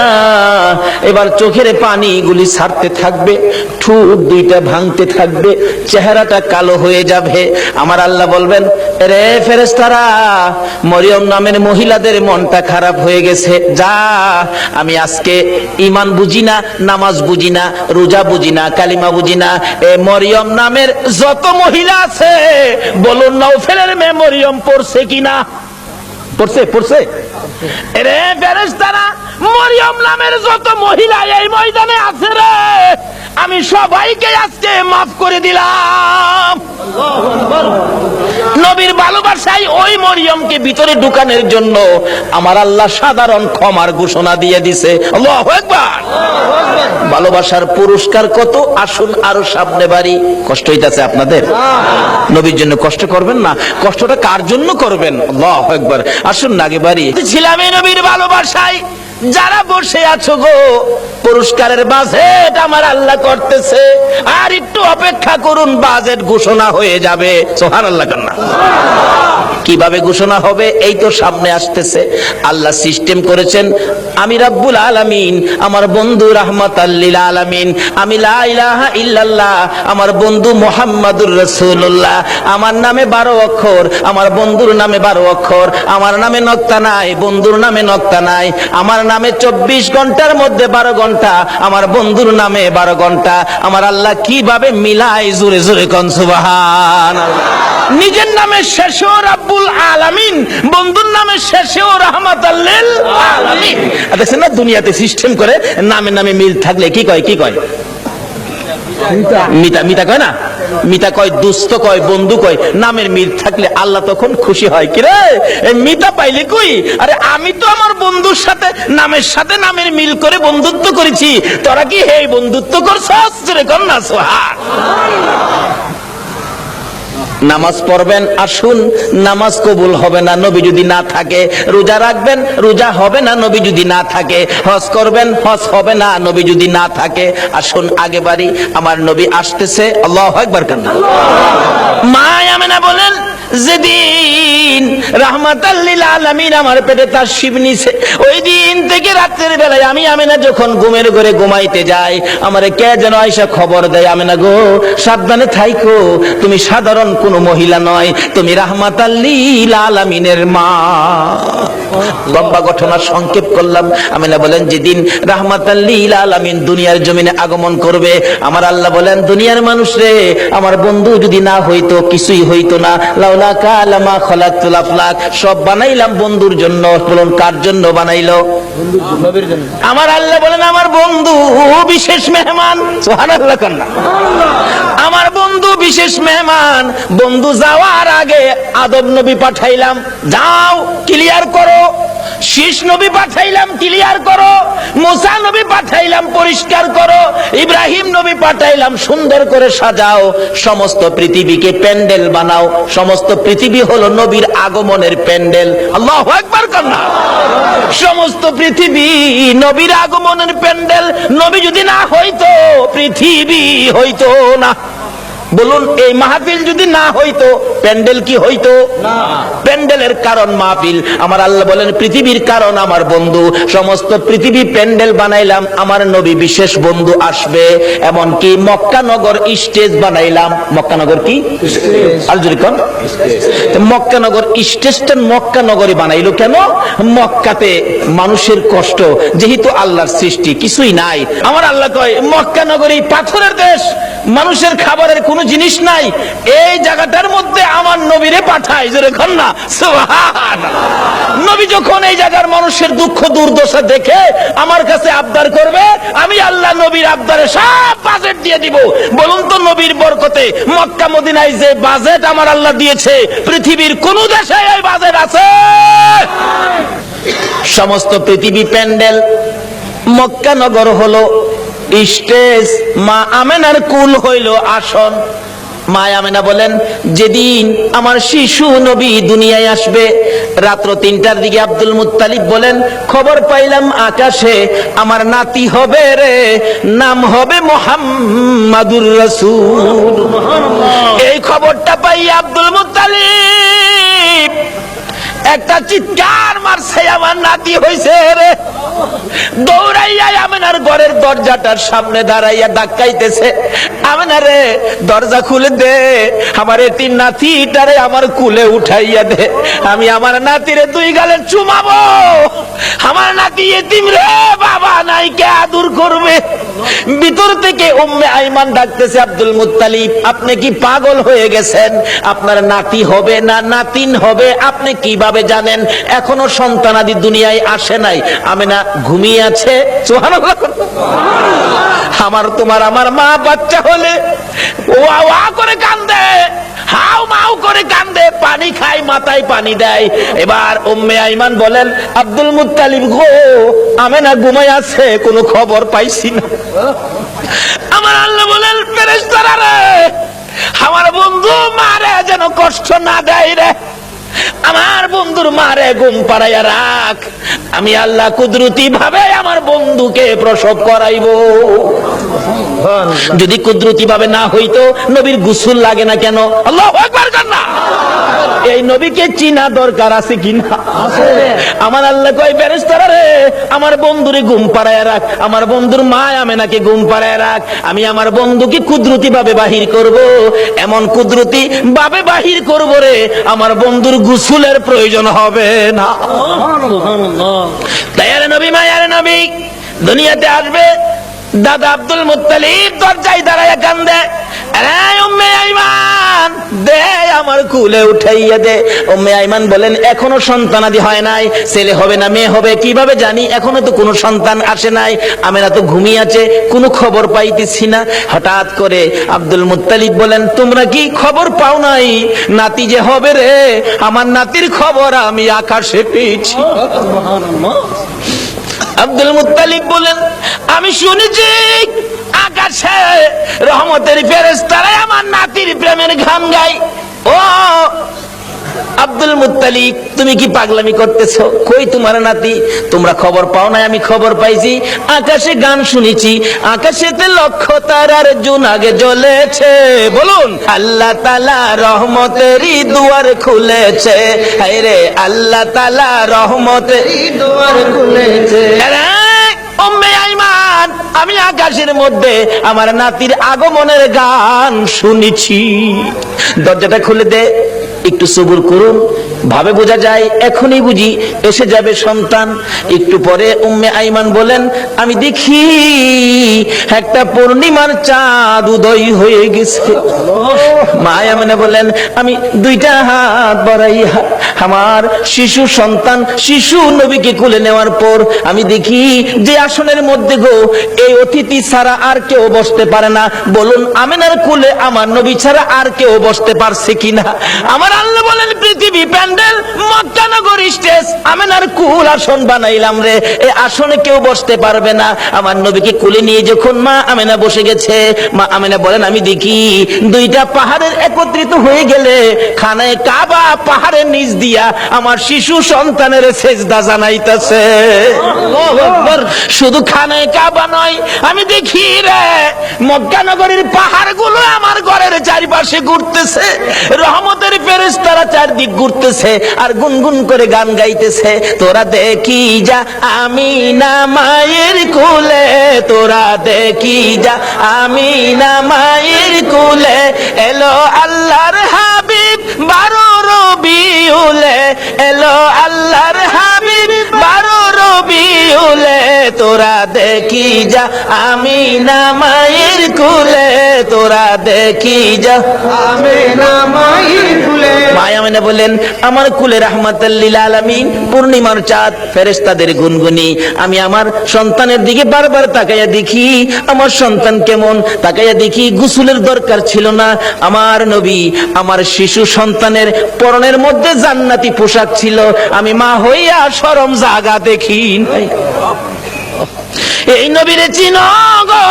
এবার চোখের পানিগুলি ছাড়তে থাকবে, ঠোঁট দুইটা ভাঙতে থাকবে, চেহারাটা কালো হয়ে যাবে। আমার আল্লাহ বলবেন, রে ফেরেশতারা, মরিয়ম নামের মহিলাদের মনটা খারাপ হয়ে গেছে, যা, আমি আজকে ঈমান বুঝি না, নামাজ বুঝি না, রোজা বুঝি না, কালিমা বুঝি না, এ মরিয়ম নামের যত মহিলা আছে, বলুন নওফেলের মেয়ে মরিয়ম পড়ছে কিনা? পড়ছে, পড়ছে। রে ফেরেশতারা, মরিয়ম নামের যত মহিলা এই ময়দানে আছে রে, আমি সবাইকে আজকে মাফ করে দিলাম। নবীর ভালোবাসায় ওই মরিয়মকে ভিতরে ঢুকানোর জন্য আমার আল্লাহ সাধারণ ক্ষমার ঘোষণা দিয়ে দিছে। আল্লাহু আকবার। ভালোবাসার পুরস্কার কত, আসুন আরো সামনে বাড়ি। কষ্ট হইতাছে আপনাদের? নবীর জন্য কষ্ট করবেন না, কষ্টটা কার জন্য করবেন? আল্লাহু আকবার। আসুন না আগে বাড়ি। ছিলাম এই নবীর ভালোবাসায়, যারা বসে আছো গো, পুরস্কারের বাজেট আমার আল্লাহ করতেছে, আর একটু অপেক্ষা করুন, বাজেট ঘোষণা হয়ে যাবে। সুবহানাল্লাহ। কিভাবে ঘোষণা হবে এই তো সামনে আসতেছে। আল্লাহ সিস্টেম করেছেন, আমি রাব্বুল আলামিন, আমার বন্ধু রাহমাতাল লিল আলামিন, আমি লা ইলাহা ইল্লাল্লাহ, আমার বন্ধু মুহাম্মাদুর রাসূলুল্লাহ, আমার নামে 12 অক্ষর, আমার বন্ধুর নামে 12 অক্ষর, আমার নামে নক্তা নাই, বন্ধুর নামে নক্তা নাই, আমার নামে 24 ঘন্টার মধ্যে 12 ঘন্টা, আমার বন্ধুর নামে 12 ঘন্টা। আমার আল্লাহ কিভাবে মিলাই, জোরে জোরে কোন সুবহানাল্লাহ। নিজের নামে শেষেও রাব্বুল আলামিন, বন্ধুর নামে শেষেও রাহমাতাল লিল আলামিন। দেখছেন না দুনিয়াতে সিস্টেম করে নামে নামে মিল থাকলে কি কয়, কি কয়? মিতা, মিতা কয় না, মিতা কয়, দুস্থ কয়, বন্ধু কয়। নামের মিল থাকলে আল্লাহ তখন খুশি হয়। কি রে মিতা পাইলে কই? আরে আমি তো আমার বন্ধুর সাথে নামের মিল করে বন্ধুত্ব করেছি, তোরা কি হে বন্ধুত্ব করছস? রে কর না সুবহানাল্লাহ। নামাজ পড়বেন, আসুন, নামাজ কবুল হবে না নবী যদি না থাকে। রোজা রাখবেন, রোজা হবে না নবী যদি না থাকে। হজ করবেন, হজ হবে না নবী যদি না থাকে। আসুন আগে বাড়ি, আমার নবী আসতেছে। আল্লাহু আকবার কান। মা আমেনা বলেন, যেদিন রাহমাতাল লিল আলামিন আমার পেটে তাশরীফ নিছে, ওই দিন থেকে রাতের বেলায় আমি আমেনা যখন ঘুমের ঘরে ঘুমাইতে যাই, আমারে কে যেন আয়েশা খবর দেয়, আমেনা গো সাবধানে থাইকো, তুমি সাধারণ কোন মহিলা নয়, তুমি রাহমাতাল লিল আলামিনের মা। লম্বা ঘটনা সংক্ষেপ করলাম। আমেনা বলেন, যেদিন রাহমাতাল লিল আলামিন দুনিয়ার জমিনে আগমন করবে, আমার আল্লাহ বলেন, দুনিয়ার মানুষ রে, আমার বন্ধু যদি না হইতো কিছুই হইতো না। লাউলা কালামা খালাকতুল আফলাক, সব বানাইলাম বন্ধুর জন্য। বলুন কার জন্য বানাইলো? নবীর জন্য। আমার আল্লাহ বলেন, আমার বন্ধু বিশেষ মেহমান। সুবহানাল্লাহ কান্না। আমার বন্ধু বিশেষ মেহমান। বন্ধু যাওয়ার আগে আদম নবী পাঠাইলাম, যাও ক্লিয়ার করো। শীষ নবী পাঠাইলাম, ক্লিয়ার করো। মুসা নবী পাঠাইলাম, পরিষ্কার করো। ইব্রাহিম নবী পাঠাইলাম, সুন্দর করে সাজাও। সমস্ত পৃথিবীকে প্যান্ডেল বানাও। সমস্ত পৃথিবী হলো নবীর আগমনের প্যান্ডেল। আল্লাহু আকবার কান্না। সমস্ত পৃথিবী নবীর আগমনের প্যান্ডেল। নবী যদি না হইতো পৃথিবী হইতো না। বলুন এই মাহফিল যদি না হইতো প্যান্ডেল কি হইতো? না। প্যান্ডেলের কারণ মাহফিল। আমার আল্লাহ বলেন, পৃথিবীর কারণ আমার বন্ধু। সমস্ত পৃথিবী প্যান্ডেল বানাইলাম, আমার নবী বিশেষ বন্ধু আসবে। এমনকি মক্কা নগর স্টেজ বানাইলাম। মক্কা নগর কি? আলজুরিকন। মক্কা নগর স্টেজটা মক্কা নগরী বানাইলো কেন? মক্কাতে মানুষের কষ্ট, যেহেতু আল্লাহর সৃষ্টি কিছুই নাই। আমার আল্লাহ কয়, মক্কা নগরী পাথরের দেশ, মানুষের খাবারের কোনো জিনিস নাই, এই জায়গাটার মধ্যে আমার নবীরে পাঠায়। জোরে কর না সুবহানাল্লাহ। নবী যখন এই জায়গার মানুষের দুঃখ দুর্দশা দেখে আমার কাছে আবদার করবে, আমি আল্লাহ নবীর আবদারে সব বাজেট দিয়ে দিব। বলুন তো নবীর বরকতে মক্কা মদিনায় যে বাজেট আমার আল্লাহ দিয়েছে, পৃথিবীর কোন দেশে এই বাজেট আছে? সমস্ত পৃথিবী প্যান্ডেল, মক্কা নগর হলো স্টেজ, মা আমেনার কুল হইল আসন। মা আমেনা বলেন, যেদিন আমার শিশু নবী দুনিয়ায় আসবে, রাত্র 3টার দিকে আব্দুল মুত্তালিব বলেন, খবর পাইলাম আকাশে আমার নাতি হবে রে, নাম হবে মুহাম্মাদুর রাসূল। এই খবরটা পাই আব্দুল মুত্তালিব একটা চিৎকার মারছে, আমার নাতি হইছে রে। দৌড়াইয়া আমেনার ঘরের দরজাটার সামনে দাঁড়াইয়া ধাক্কাইতেছে, আমেনা রে দরজা খুলে দে, আমার এতিম নাতিটারে আমার কুলে উঠাইয়া দে, আমি আমার নাতিরে 2 গালে চুমাবো। আমার নাতি এতিম রে, বাবা নাই, কে আদর করবে? ভিতর থেকে উম্মে আইমান ডাকতেছে, আব্দুল মুত্তালিব আপনি কি পাগল হয়ে গেছেন? আপনার নাতি হবে না নাতিন হবে আপনি কিভাবে জানেন? এখনো সন্তানাদি দুনিয়ায় আসে নাই। আমেনা ঘুমিয়ে আছে। সুবহানাল্লাহ। আমার তোমার আমার মা বাচ্চা হলে ওয়া ওয়া করে কান্দে, হাউ মাউ করে কান্দে, পানি খায়, মাথায় পানি দেয়। এবার উম্মে আইমান বলেন, আব্দুল মুত্তালিব গো, আমেনা ঘুমায় আছে, কোনো খবর পাইছি না। আমার আল্লাহ বলেন, ফেরেশতারা রে, আমার বন্ধু মারে যেন কষ্ট না দেয় রে, আমার বন্ধুর মারে ঘুম পাড়াইয়া রাখ, আমি আল্লাহ কুদরতি ভাবে আমার বন্ধুকে প্রসব করাইবো। যদি কুদরতি ভাবে না হইতো নবীর গোসল লাগে না কেন? আল্লাহু আকবার। এই নবীকে চিনা দরকার আছে কিনা? আমার আল্লাহ কয় ফেরেশতারা রে, আমার বন্ধুরে ঘুম পাড়ায় রাখ, আমার বন্ধুর মা আমেনাকে ঘুম পাড়ায় রাখ। আমি আমার বন্ধুকে কুদরতি ভাবে বাহির করব, এমন কুদরতি ভাবে বাহির করব রে, আমার বন্ধুর গোসলের প্রয়োজন হবে না। দয়ার নবী, মায়ার নবী দুনিয়াতে আসবে। দাদা আব্দুল মুত্তালিব দরজায় দাঁড়ায় কান্দে, আরে উম্মে আইমান দে আমার কুলে উঠাইয়া দে। উম্মে আইমান বলেন, এখনো সন্তানাদি হয় নাই, ছেলে হবে না মেয়ে হবে কিভাবে জানি, এখনো তো কোনো সন্তান আসে নাই। আমেনা তো ঘুমিয়ে আছে, কোনো খবর পাইতেছি না। হঠাৎ করে আব্দুল মুত্তালিব বলেন, তোমরা কি খবর পাও নাই নাতি যে হবে রে? আমার নাতির খবর আমি আকাশে পেয়েছি। আব্দুল মুত্তালিব বলেন, আমি শুনেছি আকাশে রহমতের ফেরেশতারা আমার নাতির প্রেমের গান গায়। ও আব্দুল মুত্তালিব, তুমি কি পাগলামি করতেছো? কই তোমার নাতি? তোমরা খবর পাও নাই, আমি খবর পাইছি। আকাশে গান শুনেছি, আকাশেতে লক্ষ তারার জোনাগে জ্বলেছে। বলুন, আল্লাহ তাআলা রহমতেরই দুয়ার খুলেছে। হায় রে, আল্লাহ তাআলা রহমতেরই দুয়ার খুলেছে। উম্মে আইমান, আমি আকাশের মধ্যে আমার নাতির আগমনের গান শুনেছি। দরজাটা খুলে দে, একটু সবুর করুন, ভাবে বোঝা যায় এখনই বুঝি এসে যাবে সন্তান। একটু পরে উম্মে আইমান বলেন, আমি দেখি একটা পূর্ণিমার চাঁদ উদয় হয়ে গেছে। মা আমেনা বলেন, আমি দুইটা হাত বাড়াইয়া আমার শিশু সন্তান শিশু নবীকে কোলে নেওয়ার পর আমি দেখি যে আসনের মধ্যে গো এই অতিথি ছাড়া আর কেউ বসতে পারে না। বলুন, আমেনার কোলে আমার নবী ছাড়া আর কেউ বসতে পারছে কিনা? আমার আল্লাহ বলেন, পৃথিবী প্যান্ডেল, মক্কা নগর স্টেজ, আমেনার কুল আসন বানাইলাম রে, এই আসনে কেউ বসতে পারবে না। আমার নবীকে কোলে নিয়ে যখন মা আমেনা বসে গেছে, মা আমেনা বলেন, আমি দেখি দুইটা পাহাড়ের একত্রিত হয়ে গেলে খানায়ে কাবা পাহাড়ের নিচ দিয়া আমার শিশু সন্তানের সেজদা জানাইতেছে। শুধু খানায়ে কাবা নয়, আমি দেখি রে মক্কা নগরীর পাহাড়গুলো আমার ঘরের চারিপাশে ঘুরতেছে, রহমতের ফেরেশতারা চারদিক ঘুরতেছে আর গুনগুন করে গান গাইতেছে। তোরা দেখি যা আমিনা মায়ের কোলে, তোরা দেখি যা আমিনা মায়ের কোলে, এলো আল্লাহর হাবিব 12 রবিউলে, এলো আল্লাহর হাবিব 12 রবিউলে, তোরা দেখি যা আমিনা মায়ের কোলে, তোরা দেখি যা আমিনা মায়ের কোলে। মা আমেনা বলেন, আমার কুলে রাহমাতাল লিল আলামিন পূর্ণিমার চাঁদ, ফেরেশতাদের গুনগুনি। আমি আমার সন্তানের দিকে বারবার তাকাইয়া দেখি আমার সন্তান কেমন, তাকাইয়া দেখি গোসলের দরকার ছিল না। আমার নবী আমার শিশু সন্তানের পরনের মধ্যে জান্নাতি পোশাক ছিল, আমি মা হইয়া শরম জাগা দেখি নাই। এই নবীরে চিনো গো,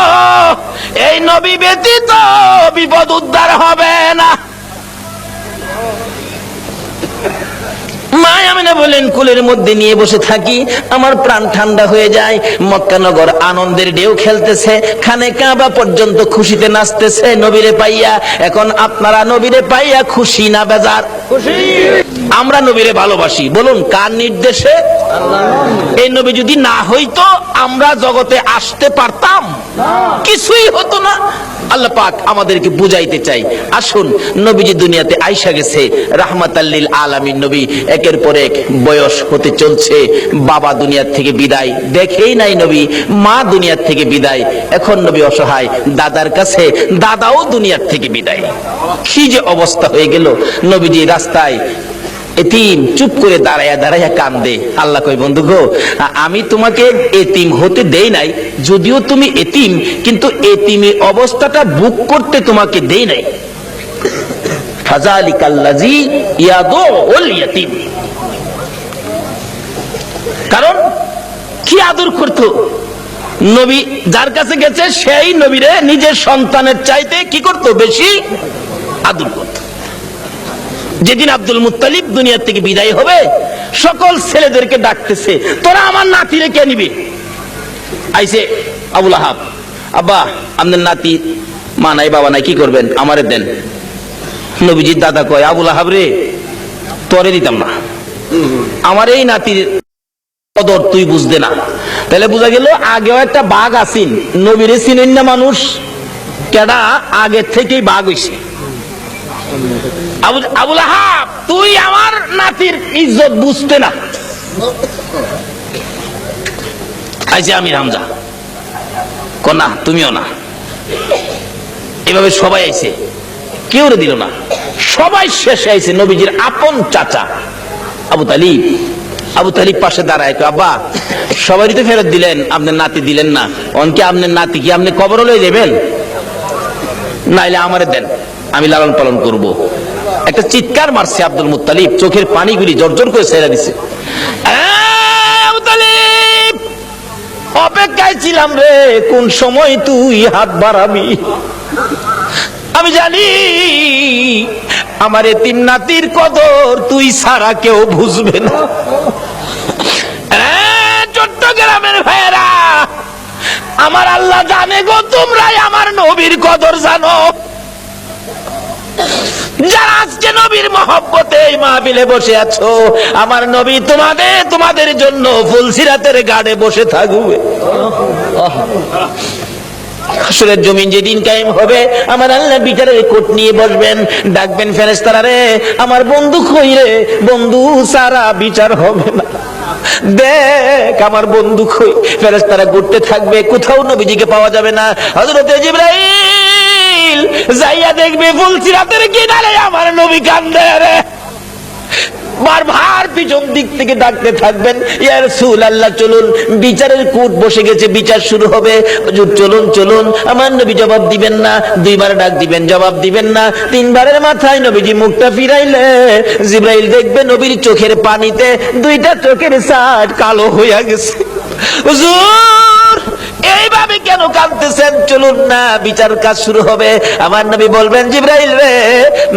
এই নবী ব্যতীত বিপদ উদ্ধার হবে না। মা আমেনা বলেন, কুলের মধ্যে নিয়ে বসে থাকি, আমার প্রাণ ঠান্ডা হয়ে যায়। মক্কা নগর আনন্দের ঢেউ খেলতেছে, খানে কাবা পর্যন্ত খুশিতে নাচতেছে নবীরে পাইয়া। এখন আপনারা নবীরে পাইয়া খুশি না বেজার? খুশি। আমরা নবীরে ভালোবাসি, বলুন কার নির্দেশে? এই নবী যদি না হইতো আমরা জগতে আসতে পারতাম? কিছুই হতো না। আল্লাহ পাক আমাদেরকে বুঝাইতে চাই, আসুন নবীজি দুনিয়াতে আইসা গেছে রাহমাতাল লিল আলামিন নবী, একের পর এক বয়স হতে চলছে। বাবা দুনিয়ার থেকে বিদায়, দেখেই নাই নবী, মা দুনিয়ার থেকে বিদায়, এখন নবী অসহায়, দাদার কাছে দাদাও দুনিয়ার থেকে বিদায়। কি যে অবস্থা হয়ে গেল। নবীজি রাস্তায় এতিম চুপ করে দাঁড়াইয়া দাঁড়াইয়া কান্দে। আল্লাহ কই, বন্ধু গো, আমি তোমাকে এতিম হতে দেই নাই, যদিও তুমি এতিম, কিন্তু এতিমি অবস্থাটা বুক করতে তোমাকে দেই নাই। ফাযালিকাল্লাযী ইয়াদুল ইয়াতীম, কারণ কি আদর করত নবী, যার কাছে গেছে সেই নবীরে নিজের সন্তানের চাইতে কি করত? বেশি আদর করত। যেদিন আব্দুল মুত্তালিব দুনিয়া থেকে বিদায় হবে, সকল ছেলেদেরকে ডাকতেছে, তোরা আমার নাতিরে কে নিবি? আইসে আবুল আহাব, আব্বা আপনার নাতি, মা নাই বাবা নাই, কি করবেন? আমারে দেন। নবীজির দাদা কয়, আবুল আহাব রে, তোরে দিতাম না, আমার এই নাতির কদর তুই বুঝতে না। তাহলে বোঝা গেল আগেও একটা বাঘ আসিন, নবীরে চিনেন না মানুষ, কেডা আগে থেকেই বাঘ হইছে। আবুল আহাব, তুই আমার নাতির ইজ্জত বুঝতে না। আইছে আমির হামজা, না তুমিও না। এভাবে সবাই আইছে, কেউ দিল না, সবাই শেষে আইছে নবীজির আপন চাচা আবু তালিব। আবু তালিব পাশে দাঁড়ায়, আব্বা সবারই তো ফেরত দিলেন, আপনার নাতি দিলেন না, অনকে আপনার নাতি কি আপনি কবর লয়ে যাবেন? নাইলে আমারে দেন, আমি লালন পালন করব। একটা চিৎকার মারছে আব্দুল মুত্তালিব, চোখের পানিগুলি জর্জর করে ছেড়ে দিছে। আবু তালিব, অপেক্ষায় ছিলাম রে, কোন সময় তুই হাত বাড়াবি। আমি জানি আমার এতিম নাতির কদর তুই ছাড়া কেউ বুঝবে না। চট্টগ্রামের ভাইয়েরা, আমার আল্লাহ জানে গো, তোমরাই আমার নবীর কদর জানো। যারা আজকে নবীর মহব্বতে এই মাহফিলে বসে আছো, আমার নবী তোমাদের জন্য ফুলসিরাতের গাড়ে বসে থাকবে। হাসরের জমিন যেদিন কায়েম হবে, আমার আল্লাহ বিচারের কোট নিয়ে বসবেন, ডাকবেন ফেরেশতারা, রে আমার বন্ধু কই রে, বন্ধু সারা বিচার হবে না, দেখ আমার বন্ধু কই। ফেরেশতারা ঘুরতে থাকবে, কোথাও নবীজিকে পাওয়া যাবে না। হযরতে জিবরাইল যাইয়া দেখবে ফুলসিরাতের কিনারে আমার নবী কান্দে রে। বারবার পিছন দিক থেকে ডাকতে থাকবেন, ইয়া রাসূলুল্লাহ চলুন, বিচারের কোট বসে গেছে, বিচার শুরু হবে, হুজুর চলুন চলুন। আমার নবী জবাব দিবেন না, দুইবার ডাক দিবেন, জবাব দিবেন না, তিনবারের মাথায় নবীজি মুখটা ফিরাইলে জিবরাইল দেখবে নবীর চোখের পানিতে দুইটা চোখের সাইড কালো হইয়া গেছে। হুজুর এইভাবে কেন কাঁদতেছেন, চলুন না, বিচার কাজ শুরু হবে। আমার নবী বলবেন, জিবরাইল রে,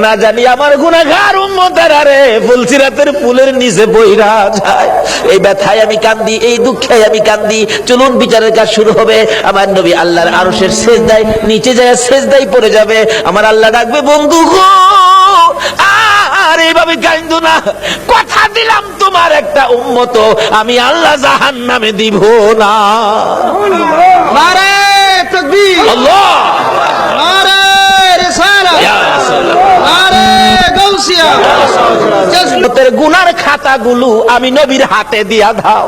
না জানি আমার গুনাহগার উম্মতেরা রে ফুলসিরাতের ফুলের নিচে বইরা যায়, এই ব্যথায় আমি কান্দি, এই দুঃখে আমি কান্দি, চলুন বিচারের কাজ শুরু হবে। আমার নবী আল্লাহর আরশের সেজদায় নিচে যায়, সেজদায় পড়ে যাবে। আমার আল্লাহ ডাকবে, বন্ধু গো আর এইভাবে কান্দো না, কথা দিলাম তোমার একটা উম্মত আমি আল্লাহ জাহান্নামে দিব না। নারে তাকবীর, আল্লাহ, নারে রিসালাত, ইয়া রাসূলুল্লাহ, নারে গাউসিয়া। তোর গুনার খাতাগুলো আমি নবীর হাতে দিয়া দাও।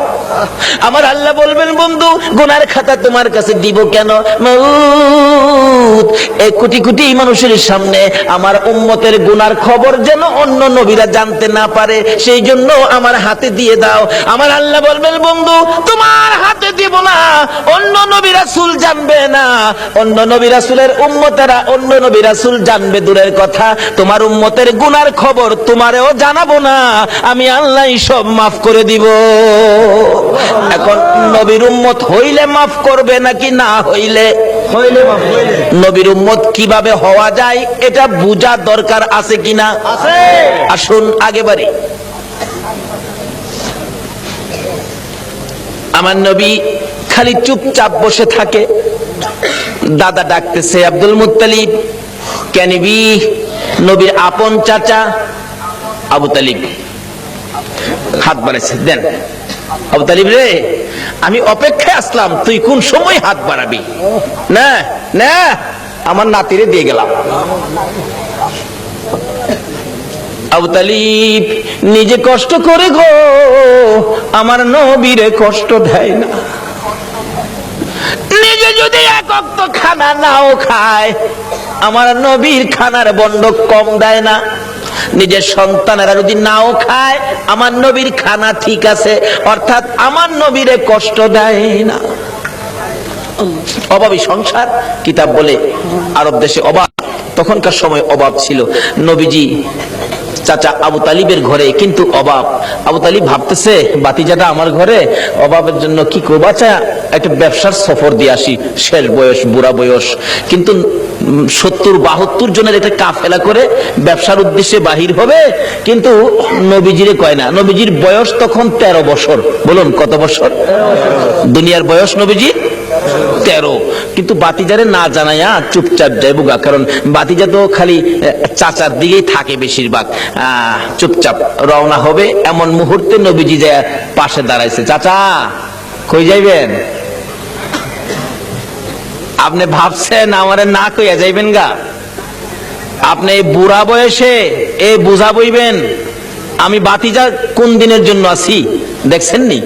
আমার আল্লাহ বলবেন, বন্ধু গুনার খাতা তোমার কাছে দিব কেন? মাউত এই কোটি কোটি মানুষের সামনে আমার উম্মতের গুনার খবর যেন অন্য নবীরা জানতে না পারে, সেই জন্য আমার হাতে দিয়ে দাও। আমার আল্লাহ বলবেন, বন্ধু তোমার হাতে দিব না, অন্য নবী রাসূল জানবে না, অন্য নবী রাসূলের উম্মতেরা অন্য নবী রাসূল জানবে দূরের কথা, তোমার উম্মতের গুনার খবর তোমারেও জানাবো না, আমি আল্লাহ সব মাফ করে দিব। এখন নবীর উম্মত হইলে মাফ করবে নাকি না হইলে? হইলে মাফ হইলে। নবীর উম্মত কিভাবে হওয়া যায় এটা বুঝা দরকার আছে কিনা? আছে। আসুন আগে বাড়ি। আমার নবী খালি চুপচাপ বসে থাকে। দাদা ডাকতেছে, আব্দুল মুত্তালিব কেনিবি, নবীর আপন চাচা আবু তালিব হাত বাড়াইছে, দেন। আবু তালিব রে, আমি অপেক্ষায় আসলাম, তুই কোন সময় হাত বাড়াবি? না না, আমার নাতিরে দিয়ে গেলাম। আবু তালিব নিজে কষ্ট করে গো, আমার নবীরে কষ্ট দেয় না। নিজে যদি এক ওয়াক্ত খানা নাও খায়, আমার নবীর খানার বন্ডক কম দেয় না। নিজের সন্তানেরা যদি নাও খায়, আমার নবীর খানা ঠিক আছে, অর্থাৎ আমার নবীরে কষ্ট দেয় না। অভাবী সংসার কিতাব বলে আরব দেশে অভাব, তখনকার সময় অভাব ছিল। নবীজি চাচা আবু তালিবের ঘরে কিন্তু অভাব। আবু তালিব ভাবতেছে, বাতিজাটা আমার ঘরে, অভাবের জন্য কি করবা, একটা ব্যবসার সফর দিয়ে আসি, শেষ বয়স, বুড়া বয়স, কিন্তু 70-72 জনের একটা কাফেলা করে ব্যবসার উদ্দেশ্যে বাহির হবে। কিন্তু নবীজিরে কয় না, নবীজির বয়স তখন 13 বছর। বলুন কত বছর? দুনিয়ার বয়স নবীজি 13। কিন্তু বাতিজারে না জানাইয়া চুপচাপ যাইবো গা, কারণ বাতিজা তো খালি চাচার দিকেই থাকে বেশিরভাগ। চুপচাপ রওনা হবে, এমন মুহূর্তে নবীজি যায় পাশে দাঁড়াইছে। চাচা কই যাইবেন? আপনি ভাবছেন আমারে না কইয়া যাইবেন গা? আপনি এই বুড়া বয়সে এই বুঝা বইবেন আমি বাতিজা কোন দিনের জন্য আছি? দেখছেন নি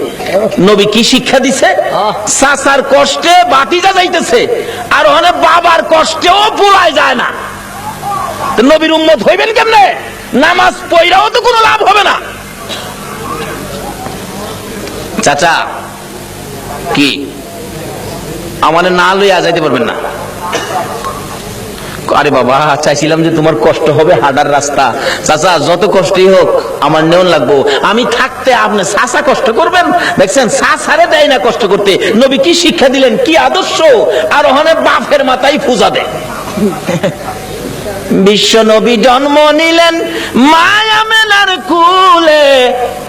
নবী কি শিক্ষা দিছে? চাচার কষ্টে বাতিজা যাইতেছে, আর ওখানে বাবার কষ্টেও পুরাই যায় না। তো নবীর উম্মত হইবেন কেমনে? নামাজ পড়াও তো কোনো লাভ হবে না। চাচা কি আমাদের না লইয়া যাইতে পারবেন না? আরে বাবা, চাইছিলাম যে তোমার কষ্ট হবে হাঁটার রাস্তা। চাচা যত কষ্টই হোক আমার নেওয়ান লাগবো, আমি থাকতে আপনি চাচা কষ্ট করবেন? দেখছেন চাচারে দেয় না কষ্ট করতে। নবী কি শিক্ষা দিলেন, কি আদর্শ! আর ওখানে বাপের মাথায় পূজা দেয়। বিশ্ব নবী জন্ম নিলেন মায়া মেলার কুলে,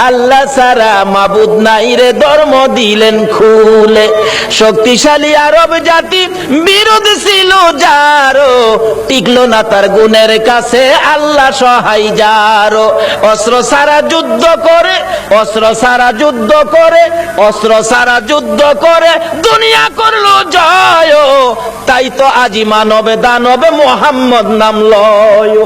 আল্লাহ সারা মাবুদ নাই রে ধর্ম দিলেন খুলে। শক্তিশালী আরব জাতি বিরোধ ছিল যারো, টিকলো না তার গুণের কাছে আল্লাহ সহায় যারো। অস্ত্র সারা যুদ্ধ করে, অস্ত্র সারা যুদ্ধ করে, অস্ত্র সারা যুদ্ধ করে দুনিয়া করলো জয়। তাই তো আজি মানবে দানবে মোহাম্মদ নাম লয়।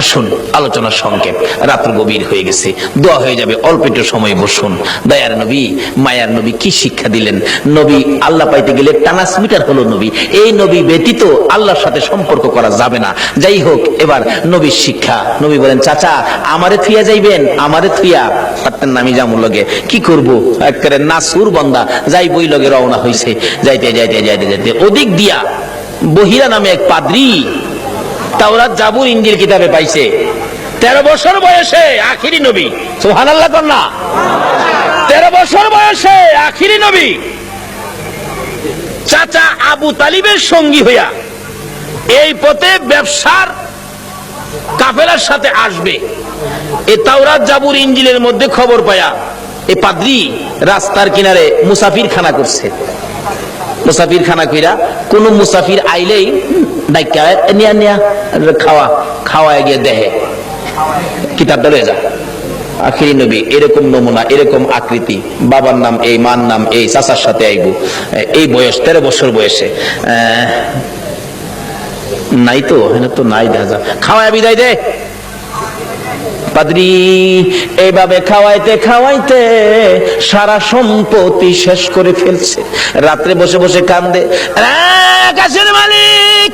আসুন আলোচনা সংক্ষেপ, রাত্র গভীর হয়ে গেছে, দোয়া হয়ে যাবে, অল্প একটু সময় বসুন। দয়ার নবী মায়ার নবী কি শিক্ষা দিলেন? নবী আল্লাহ পাইতে গেলে ট্রান্সমিটার হলো নবী। এই নবী ব্যতীত আল্লাহর সাথে সম্পর্ক করা যাবে না। যাই হোক, এবার নবীর শিক্ষা। নবী বলেন চাচা আমারে থুইয়া যাইবেন? আমারে থুইয়া পারতেন না, আমি যামুর লগে কি করবো? একেবারে নাসুর বান্দা যাই বই লগে রওনা হইছে। যাইতে যাইতে যাইতে যাইতে ওদিক দিয়া বহিরা নামে এক পাদ্রী তাওরাত জাবুর ইনজিল কিতাবে পাইছে। 13 বছর বয়সে আখিরি নবী। সুবহানাল্লাহ কন্যা। 13 বছর বয়সে আখিরি নবী চাচা আবু তালিবের সঙ্গী হইয়া এই পথে ব্যবসার কাফেলার সাথে আসবে। এই তাওরাত জাবুর ইনজিলের মধ্যে খবর পায়া এই পাদ্রী রাস্তার কিনারে মুসাফির খানা করছে। মুসাফির খানা কইরা কোন মুসাফির আইলেই ডাইকা নিয়া নিয়া খাওয়া খাওয়ায় গিয়ে দেহে কিতাবটা লয়ে যা। আখিরি নবী এরকম নমুনা, এরকম আকৃতি, বাবার নাম এই, মার নাম এই, চাচার সাথে আইব, এই বয়স 13 বছর বয়সে। নাই তো, হ্যাঁ তো নাই, দেখা যা খাওয়ায় বিদায় দে। পাদ্রী এইভাবে খাওয়াইতে খাওয়াইতে সারা সম্পত্তি শেষ করে ফেলছে। রাত্রে বসে বসে কান্দে, আকাশের মালিক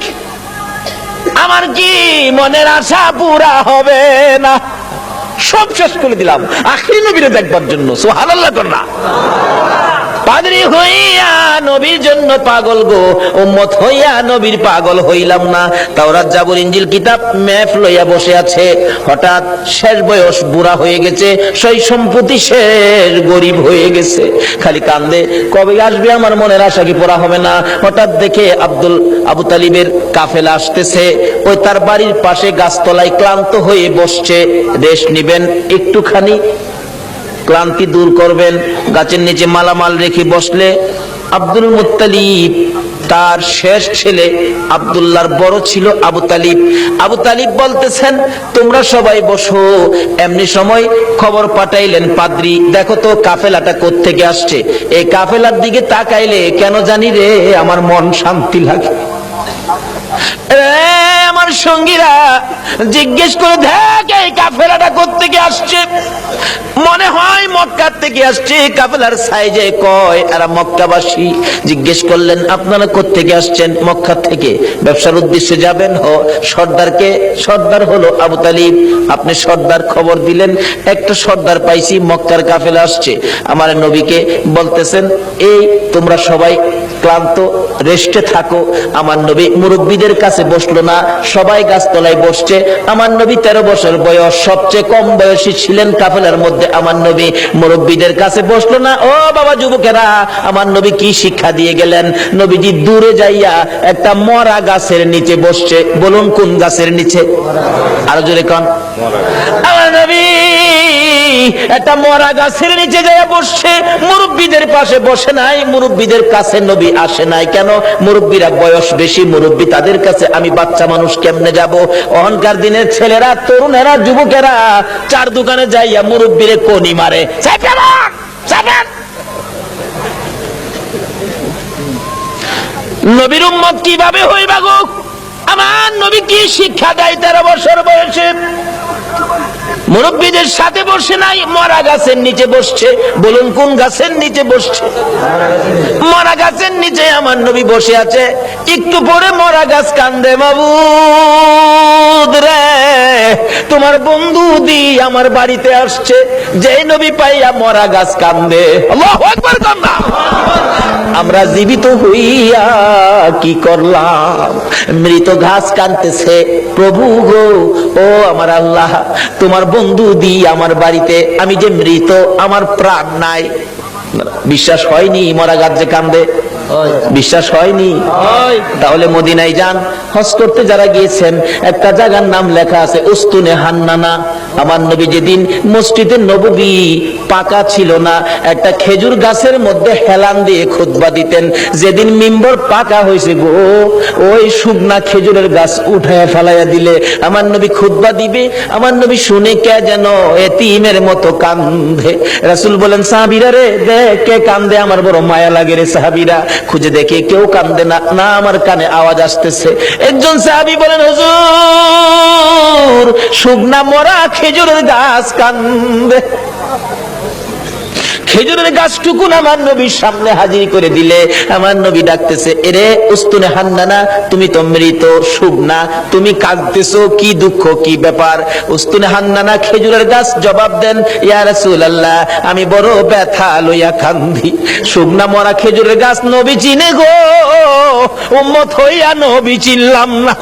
আমার কি মনের আশা পুরা হবে না? সব শেষ করে দিলাম আখিরি নবীরে দেখবার জন্য। সুবহানাল্লাহ কন্যা। পাদ্রী হইয়া নবীর জন্য পাগল গো, উম্মত হইয়া নবীর পাগল হইলাম না। তাওরাত জাবুর ইনজিল কিতাব ম্যাপ লইয়া বসে আছে। হঠাৎ শেষ বয়স, বুড়া হয়ে গেছে, সেই সম্পত্তি শেষ, গরিব হয়ে গেছে, খালি কান্দে কবে আসবে আমার মনের আশা কি পুরা হবে না? হঠাৎ দেখে আবু তালিবের কাফেলা আসতেছে। ওই তার বাড়ির পাশে গাছতলায় ক্লান্ত হয়ে বসছে। রেস্ট নিবেন একটুখানি, ক্লান্তি দূর করবেন, গাছের নিচে মালামাল রেখে বসলে আব্দুল মুত্তালিব তার শেষ ছেলে আব্দুল্লাহর বড় ছিল আবু তালিব। আবু তালিব বলতেছেন তোমরা সবাই বসো। এমনি সময় খবর পাঠাইলেন পাদ্রী, দেখো তো কাফেলাটা কোত্থেকে আসছে। এই কাফেলার দিকে তাকাইলে কেন জানি রে আমার মন শান্তি লাগে। আমার সঙ্গীরা জিজ্ঞেস করে দেখ এই কাফেলাটা কোত্থেকে আসছে। মনে হয় মক্কা থেকে আসছে। কাফেলার সাইজে কয় এরা মক্কাবাসী। জিজ্ঞেস করলেন আপনারা কোত্থেকে আসছেন? মক্কা থেকে। ব্যবসার উদ্দেশ্যে যাবেন? সর্দারকে? সর্দার হলো আবু তালিব। আপনি সর্দার খবর দিলেন, একটা সর্দার পাইছি, মক্কার কাফেলা আসছে। আমার নবীকে বলতেছেন এই তোমরা সবাই ক্লান্ত, রেস্টে থাকো। আমার নবী মুরব্বীদের কাছে বসলো না, সবাই গাছতলায় বসছে। আমার নবী 13 বছর বয়স, সবচেয়ে কম বয়সী ছিলেন কাফেলার মধ্যে। আমার নবী মুরব্বীদের কাছে বসলো না। ও বাবা যুবকেরা, আমার নবী কি শিক্ষা দিয়ে গেলেন? নবীজি দূরে যাইয়া একটা মরা গাছের নিচে বসছে। বলুন কোন গাছের নিচে? আরো জোরে কোন। আমার নবী একটা মরা গাছের নিচে যাইয়া বসছে, মুরব্বীদের পাশে বসে নাই, মুরব্বীদের কাছে নবী আসে নাই। কেন? মুরব্বীরা বয়স বেশি, মুরব্বী তাদের কাছে, আমি বাচ্চা মানুষ কেমনে যাব? অহংকার দিনের ছেলেরা, তরুণেরা, যুবকেরা চার দোকানে যাইয়া মুরব্বীরে কোনি মারে, নবীর উম্মত কিভাবে হইবা গো? আমার নবী কি শিক্ষা দেয় 13 বছর বয়সে? মুরব্বীদের সাথে বসে নাই, মরা গাছের নিচে বসছে। বলুন কোন গাছের নিচে বসছে? মরা গাছের নিচে আমার নবী বসে আছে। একটু পরে মরা গাছ কান্দে, মাবুদ রে, তোমার বন্ধু দি আমার বাড়িতে আসছে। যে নবী পাইয়া মরা গাছ কান্দে। আল্লাহু আকবার কান্দা। আমরা জীবিত হইয়া কি করলাম? মৃত ঘাস কাঁদতেছে, প্রভু গো, ও আমার আল্লাহ, তোমার বন্ধু দি আমার বাড়িতে, আমি যে মৃত, আমার প্রাণ নাই। বিশ্বাস হয়নি মরা গাছ যে কান্দে? বিশ্বাস হয়নি? তাহলে মদিনায় যান, হজ করতে যারা গিয়েছেন, একটা জায়গার নাম লেখা আছে উস্তুনে হান্নানা। আমার নবী যেদিন মসজিদে নববী পাকা ছিল না, একটা খেজুর গাছের মধ্যে হেলান দিয়ে খুতবা দিতেন। যেদিন মিম্বর পাকা হয়েছে গো, ওই শুকনা খেজুরের গাছ উঠায় ফেলাইয়া দিলে আমার নবী খুতবা দিবে। আমার নবী শুনে কে যেন এতিমের মতো কান্দে। রাসূল বলেন, সাহাবীরা রে, দেখ কে কান্দে, আমার বড় মায়া লাগে রে। সাহাবীরা খুঁজে দেখে কেউ কান্দে না, না আমার কানে আওয়াজ আসতেছে। একজন সাহাবী বলেন, হুজুর, শুকনা মরা খেজুরের গাছ কান্দে। খেজুরের গাছটুকুন আমার নবীর সামনে হাজির করে দিলে আমার নবী ডাকতেছে, এরে উস্তুনে হান্নানা, তুমি তো মৃত, শুকনা, তুমি কাঁদতেছো, কি দুঃখ, কি ব্যাপার? উস্তুনে হান্নানা খেজুরের গাছ জবাব দেন, ইয়া রাসূলুল্লাহ, আমি বড় ব্যথা লইয়া কান্দি। শুকনা মরা খেজুরের গাছ নবী চিনে গো, উম্মত হইয়া নবী চিনলাম না।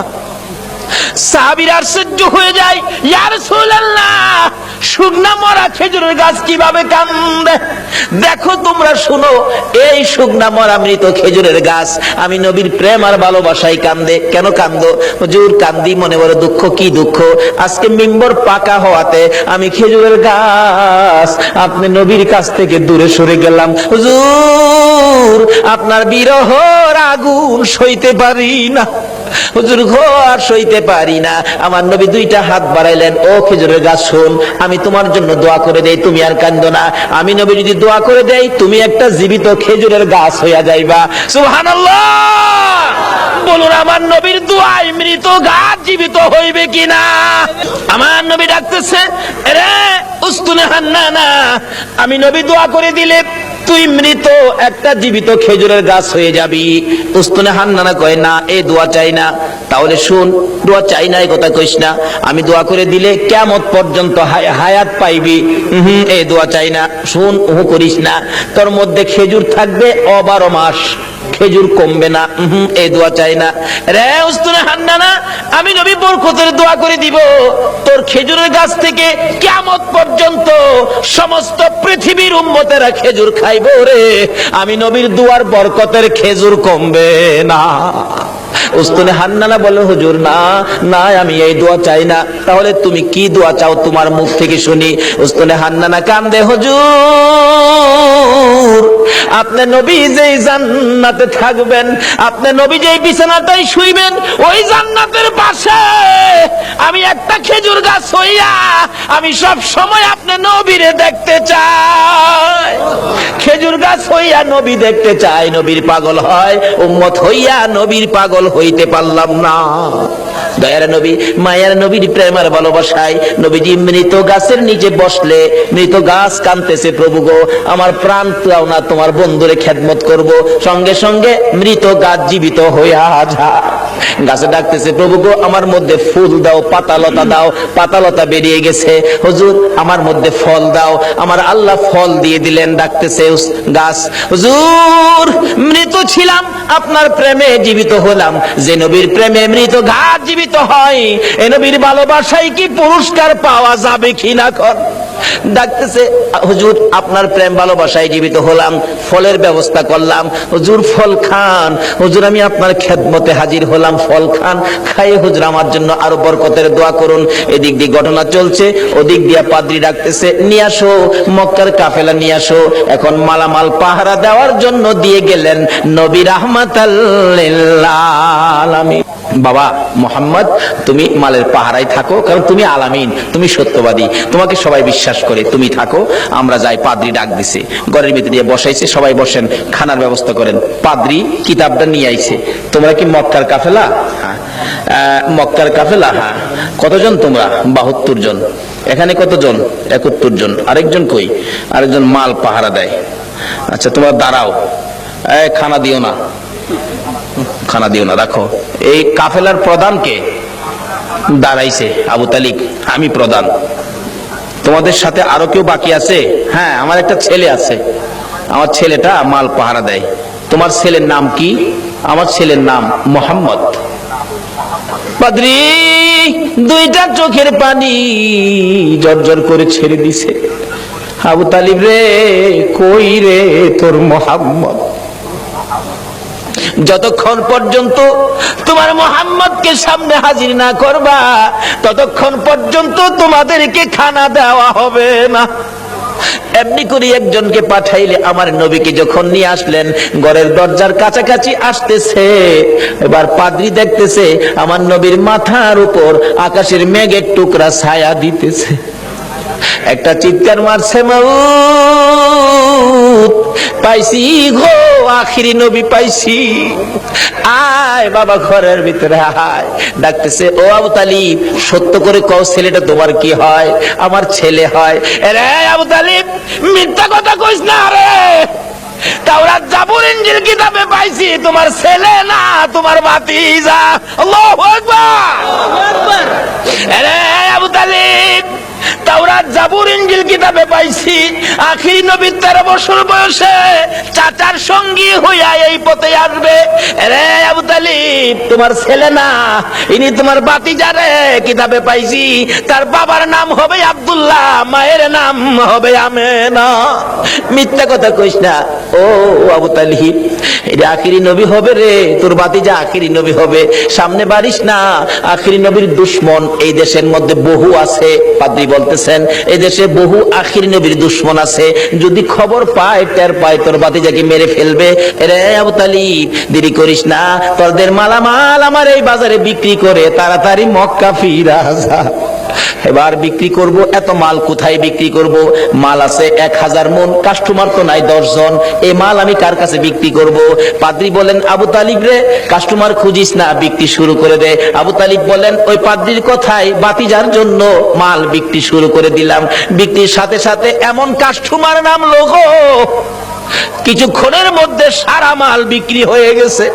সাহাবীরা আশ্চর্য হয়ে যায়, ইয়া রাসূলুল্লাহ, শুকনা মরা খেজুরের গাছ কিভাবে কান্দে? দেখো তোমরা শুনো, এই শুকনা মরা মৃত খেজুরের গাছ আমি নবীর প্রেম আর ভালোবাসায় কান্দে। কেন কান্দো? হুজুর, কান্দি মনে বড় দুঃখ। কি দুঃখ? আজকে মিম্বর পাকা হওয়াতে আমি খেজুরের গাছ আপনি নবীর কাছ থেকে দূরে সরে গেলাম। হুজুর, আপনার বিরহর আগুন সইতে পারি না। হুজুর গো, আর সইতে পারি না। আমার নবী দুইটা হাত বাড়াইলেন, ও খেজুরের গাছ শোন, আমি তোমার জন্য দোয়া করে দেই, তুমি আর কান্দো না। আমি নবী যদি দোয়া করে দেই, তুমি একটা জীবিত খেজুরের গাছ হইয়া যাইবা। সুবহানাল্লাহ। বলুন, আমার নবীর দোয়ায় মৃত গাছ জীবিত হইবে কিনা? আমার নবী ডাকতেছে, রে উস্তুনে হান্নানা, আমি নবী দোয়া করে দিলে তুই মৃত একটা জীবিত খেজুরের গাছ হয়ে যাবি। উস্তুনে হান্নানা কয়, না, এই দোয়া চাই না। তাহলে শুন, দোয়া চাই না এই কথা কইস না, আমি দোয়া করে দিলে কিয়ামত পর্যন্ত হায়াত পাইবি। এই দোয়া চাই না। শুন, ওহু করিস না, তোর মধ্যে খেজুর থাকবে 12 মাস, খেজুর কমবে না। এই দোয়া চাই না। রে উস্তুনে হান্নানা, আমি নবী বরকতের দোয়া করে দিব, তোর খেজুরের গাছ থেকে কিয়ামত পর্যন্ত সমস্ত পৃথিবীর উম্মতেরা খেজুর খাইব রে। আমি নবীর দুয়ার বরকতের খেজুর কমবে না। উস্তুনে হান্নানা বলে, হুজুর না না, আমি এই দোয়া চাই না। তাহলে তুমি কি দোয়া চাও, তোমার মুখ থেকে শুনি। উস্তুনে হান্নানা কান্দে, হুজুর, আপনি নবী যেই জান্নাতে থাকবেন, আপনি নবী যেই বিছানাটাই শুইবেন, ওই জান্নাতের পাশে আমি একটা খেজুর গাছ হইয়া আমি সব সময় আপনি নবীরে দেখতে চাই। খেজুর গাছ হইয়া নবী দেখতে চাই। নবীর পাগল হয়, উম্মত হইয়া নবীর পাগল হইতে পারলাম না। দয়ার নবী, মায়ার নবীর প্রেমের ভালোবাসায় নবীজি মৃত গাছের নিচে বসলে মৃত গাছ কাঁদতেছে, প্রভু গো, আমার প্রাণ চাও না, তোমার বন্ধুরে খেদমত করব। সঙ্গে সঙ্গে মৃত গাছ জীবিত হইয়া যায়। গাছে ডাকতেছে, প্রভু গো আমার মধ্যে ফুল দাও, পাতালতা দাও। পাতালতা বেরিয়ে গেছে। হুজুর আমার মধ্যে ফল দাও। আমার আল্লাহ ফল দিয়ে দিলেন। ডাকতেছে গাছ, হুজুর মৃত ছিলাম, আপনার প্রেমে জীবিত হলাম। যে নবীর প্রেমে মৃত গাছ জীবিত হয়, এ নবীর ভালোবাসায় কি পুরস্কার পাওয়া যাবে কিনা কর। ডাকতেছে, হুজুর আপনার প্রেম ভালোবাসায় জীবিত হলাম, ফলের ব্যবস্থা করলাম। হুজুর ফল খান। হুজুর আমি আপনার খেদমতে হাজির হলাম, ফল খান। খাইয়ে হুজুর আমার জন্য আরো বরকতের দোয়া করুন। এদিক দিয়ে ঘটনা চলছে, ওদিক দিয়ে পাদ্রী ডাকতেছে, নিয়ে আসো মক্কার কাফেলা নিয়ে আসো। এখন মালামাল পাহারা দেওয়ার জন্য দিয়ে গেলেন নবী রাহমাতাল লিল আলামিন। বাবা মোহাম্মদ, তুমি মালের পাহারায় থাকো, কারণ তুমি আলামিন, তুমি সত্যবাদী, তোমাকে সবাই বিশ্বাস করে, তুমি থাকো, আমরা যাই। পাদ্রী ডাক দিছে, ঘরের ভিতরে দিয়ে বসাইছে, সবাই বসেন, খানার ব্যবস্থা করেন। পাদ্রী কিতাবটা নিয়ে আইছে। তোমরা কি মক্কার কাফেলা? হ্যাঁ। মক্কার কাফেলা? হ্যাঁ। কতজন তোমরা? 72 জন। এখানে কতজন? 71 জন। আরেকজন কই? আরেকজন মাল পাহারা দেয়। আচ্ছা তোমরা দাঁড়াও, খানা দিও না, খানা দিও না, রাখো। এই কাফেলার প্রধান কে? দাঁড়াইছে আবু তালিব, আমি প্রধান। তোমাদের সাথে আরো কেউ বাকি আছে? হ্যাঁ, আমার একটা ছেলে আছে, আমার ছেলেটা মাল পাহারা দেয়। তোমার ছেলের নাম কি? আমার ছেলের নাম মোহাম্মদ। পাদ্রী দুইটা চোখের পানি জর্জর করে ছেড়ে দিছে। আবু তালিব রে, কই রে তোর মোহাম্মদ? যতক্ষণ পর্যন্ত তোমার মোহাম্মদকে সামনে হাজির না করবা, ততক্ষণ পর্যন্ত তোমাদেরকে খানা দেওয়া হবে না। এমনি করে একজনকে পাঠাইলে, আমার নবীকে যখন নিয়ে আসলেন, ঘরের দরজার কাছাকাছি আসতেছে, এবার পাদ্রী দেখতেছে আমার নবীর মাথার উপর আকাশের মেঘের টুকরা ছায়া দিতেছে। একটা চিৎকার মারছে, মাউত পাইছি গো, আখিরি নবী পাইছি। আয় বাবা ঘরের ভিতরে আয়। ডাকতেছে, ও আবু তালিব সত্য করে কও, ছেলেটা তোমার কি হয়? আমার ছেলে হয়। রে আবু তালিব মিথ্যা কথা কইস না রে, তাওরাত জাবুর ইনজিল কিতাবে পাইছি তোমার ছেলে না, তোমার ভাতিজা। আল্লাহু আকবার। রে আবু তালিব তাওরাত জাবুর ইনজিল কিতাবে পাইছি আখিরি নবী 13 বছর বয়সে চাচার সঙ্গী হইয়া এই পথে আসবে। রে আবু তালিব তোমার ছেলে না, ইনি তোমার ভাতিজা রে। কিতাবে পাইছি তার বাবার নাম হবে আব্দুল্লাহ, মায়ের নাম হবে আমেনা। মিথ্যা কথা কইস না ও আবু তালিব, এটা আখিরি নবী হবে রে, তোর ভাতিজা আখিরি নবী হবে। সামনে বাড়িস না, আখিরি নবীর দুশমন এই দেশের মধ্যে বহু আছে। পাদ্রী বলতেছেন এই দেশে বহু আখিরি নবীর দুশমন আছে, যদি খবর পায়, টের পায়, তোর ভাতিজাকে মেরে ফেলবে। রে আবু তালিব দেরি করিস না, তোরদের মালামাল আমার এই বাজারে বিক্রি করে তাড়াতাড়ি মক্কা ফিরা যা। এবার বিক্রি করব, এত মাল কোথায় বিক্রি করব? মাল আছে 1000 মন, কাস্টমার তো নাই 10 জন, এই মাল আমি কার কাছে বিক্রি করব? পাদ্রী বলেন, আবু তালিব রে কাস্টমার খুঁজিস না, বিক্রি শুরু করে দে। আবু তালিব বলেন, ওই পাদ্রীর কথায় ভাতিজার জন্য মাল বিক্রি শুরু করে দিলাম। বিক্রির সাথে সাথে এমন কাস্টমার নামলো গো, কিছুক্ষণের মধ্যে সারা মাল বিক্রি হয়ে গেছে।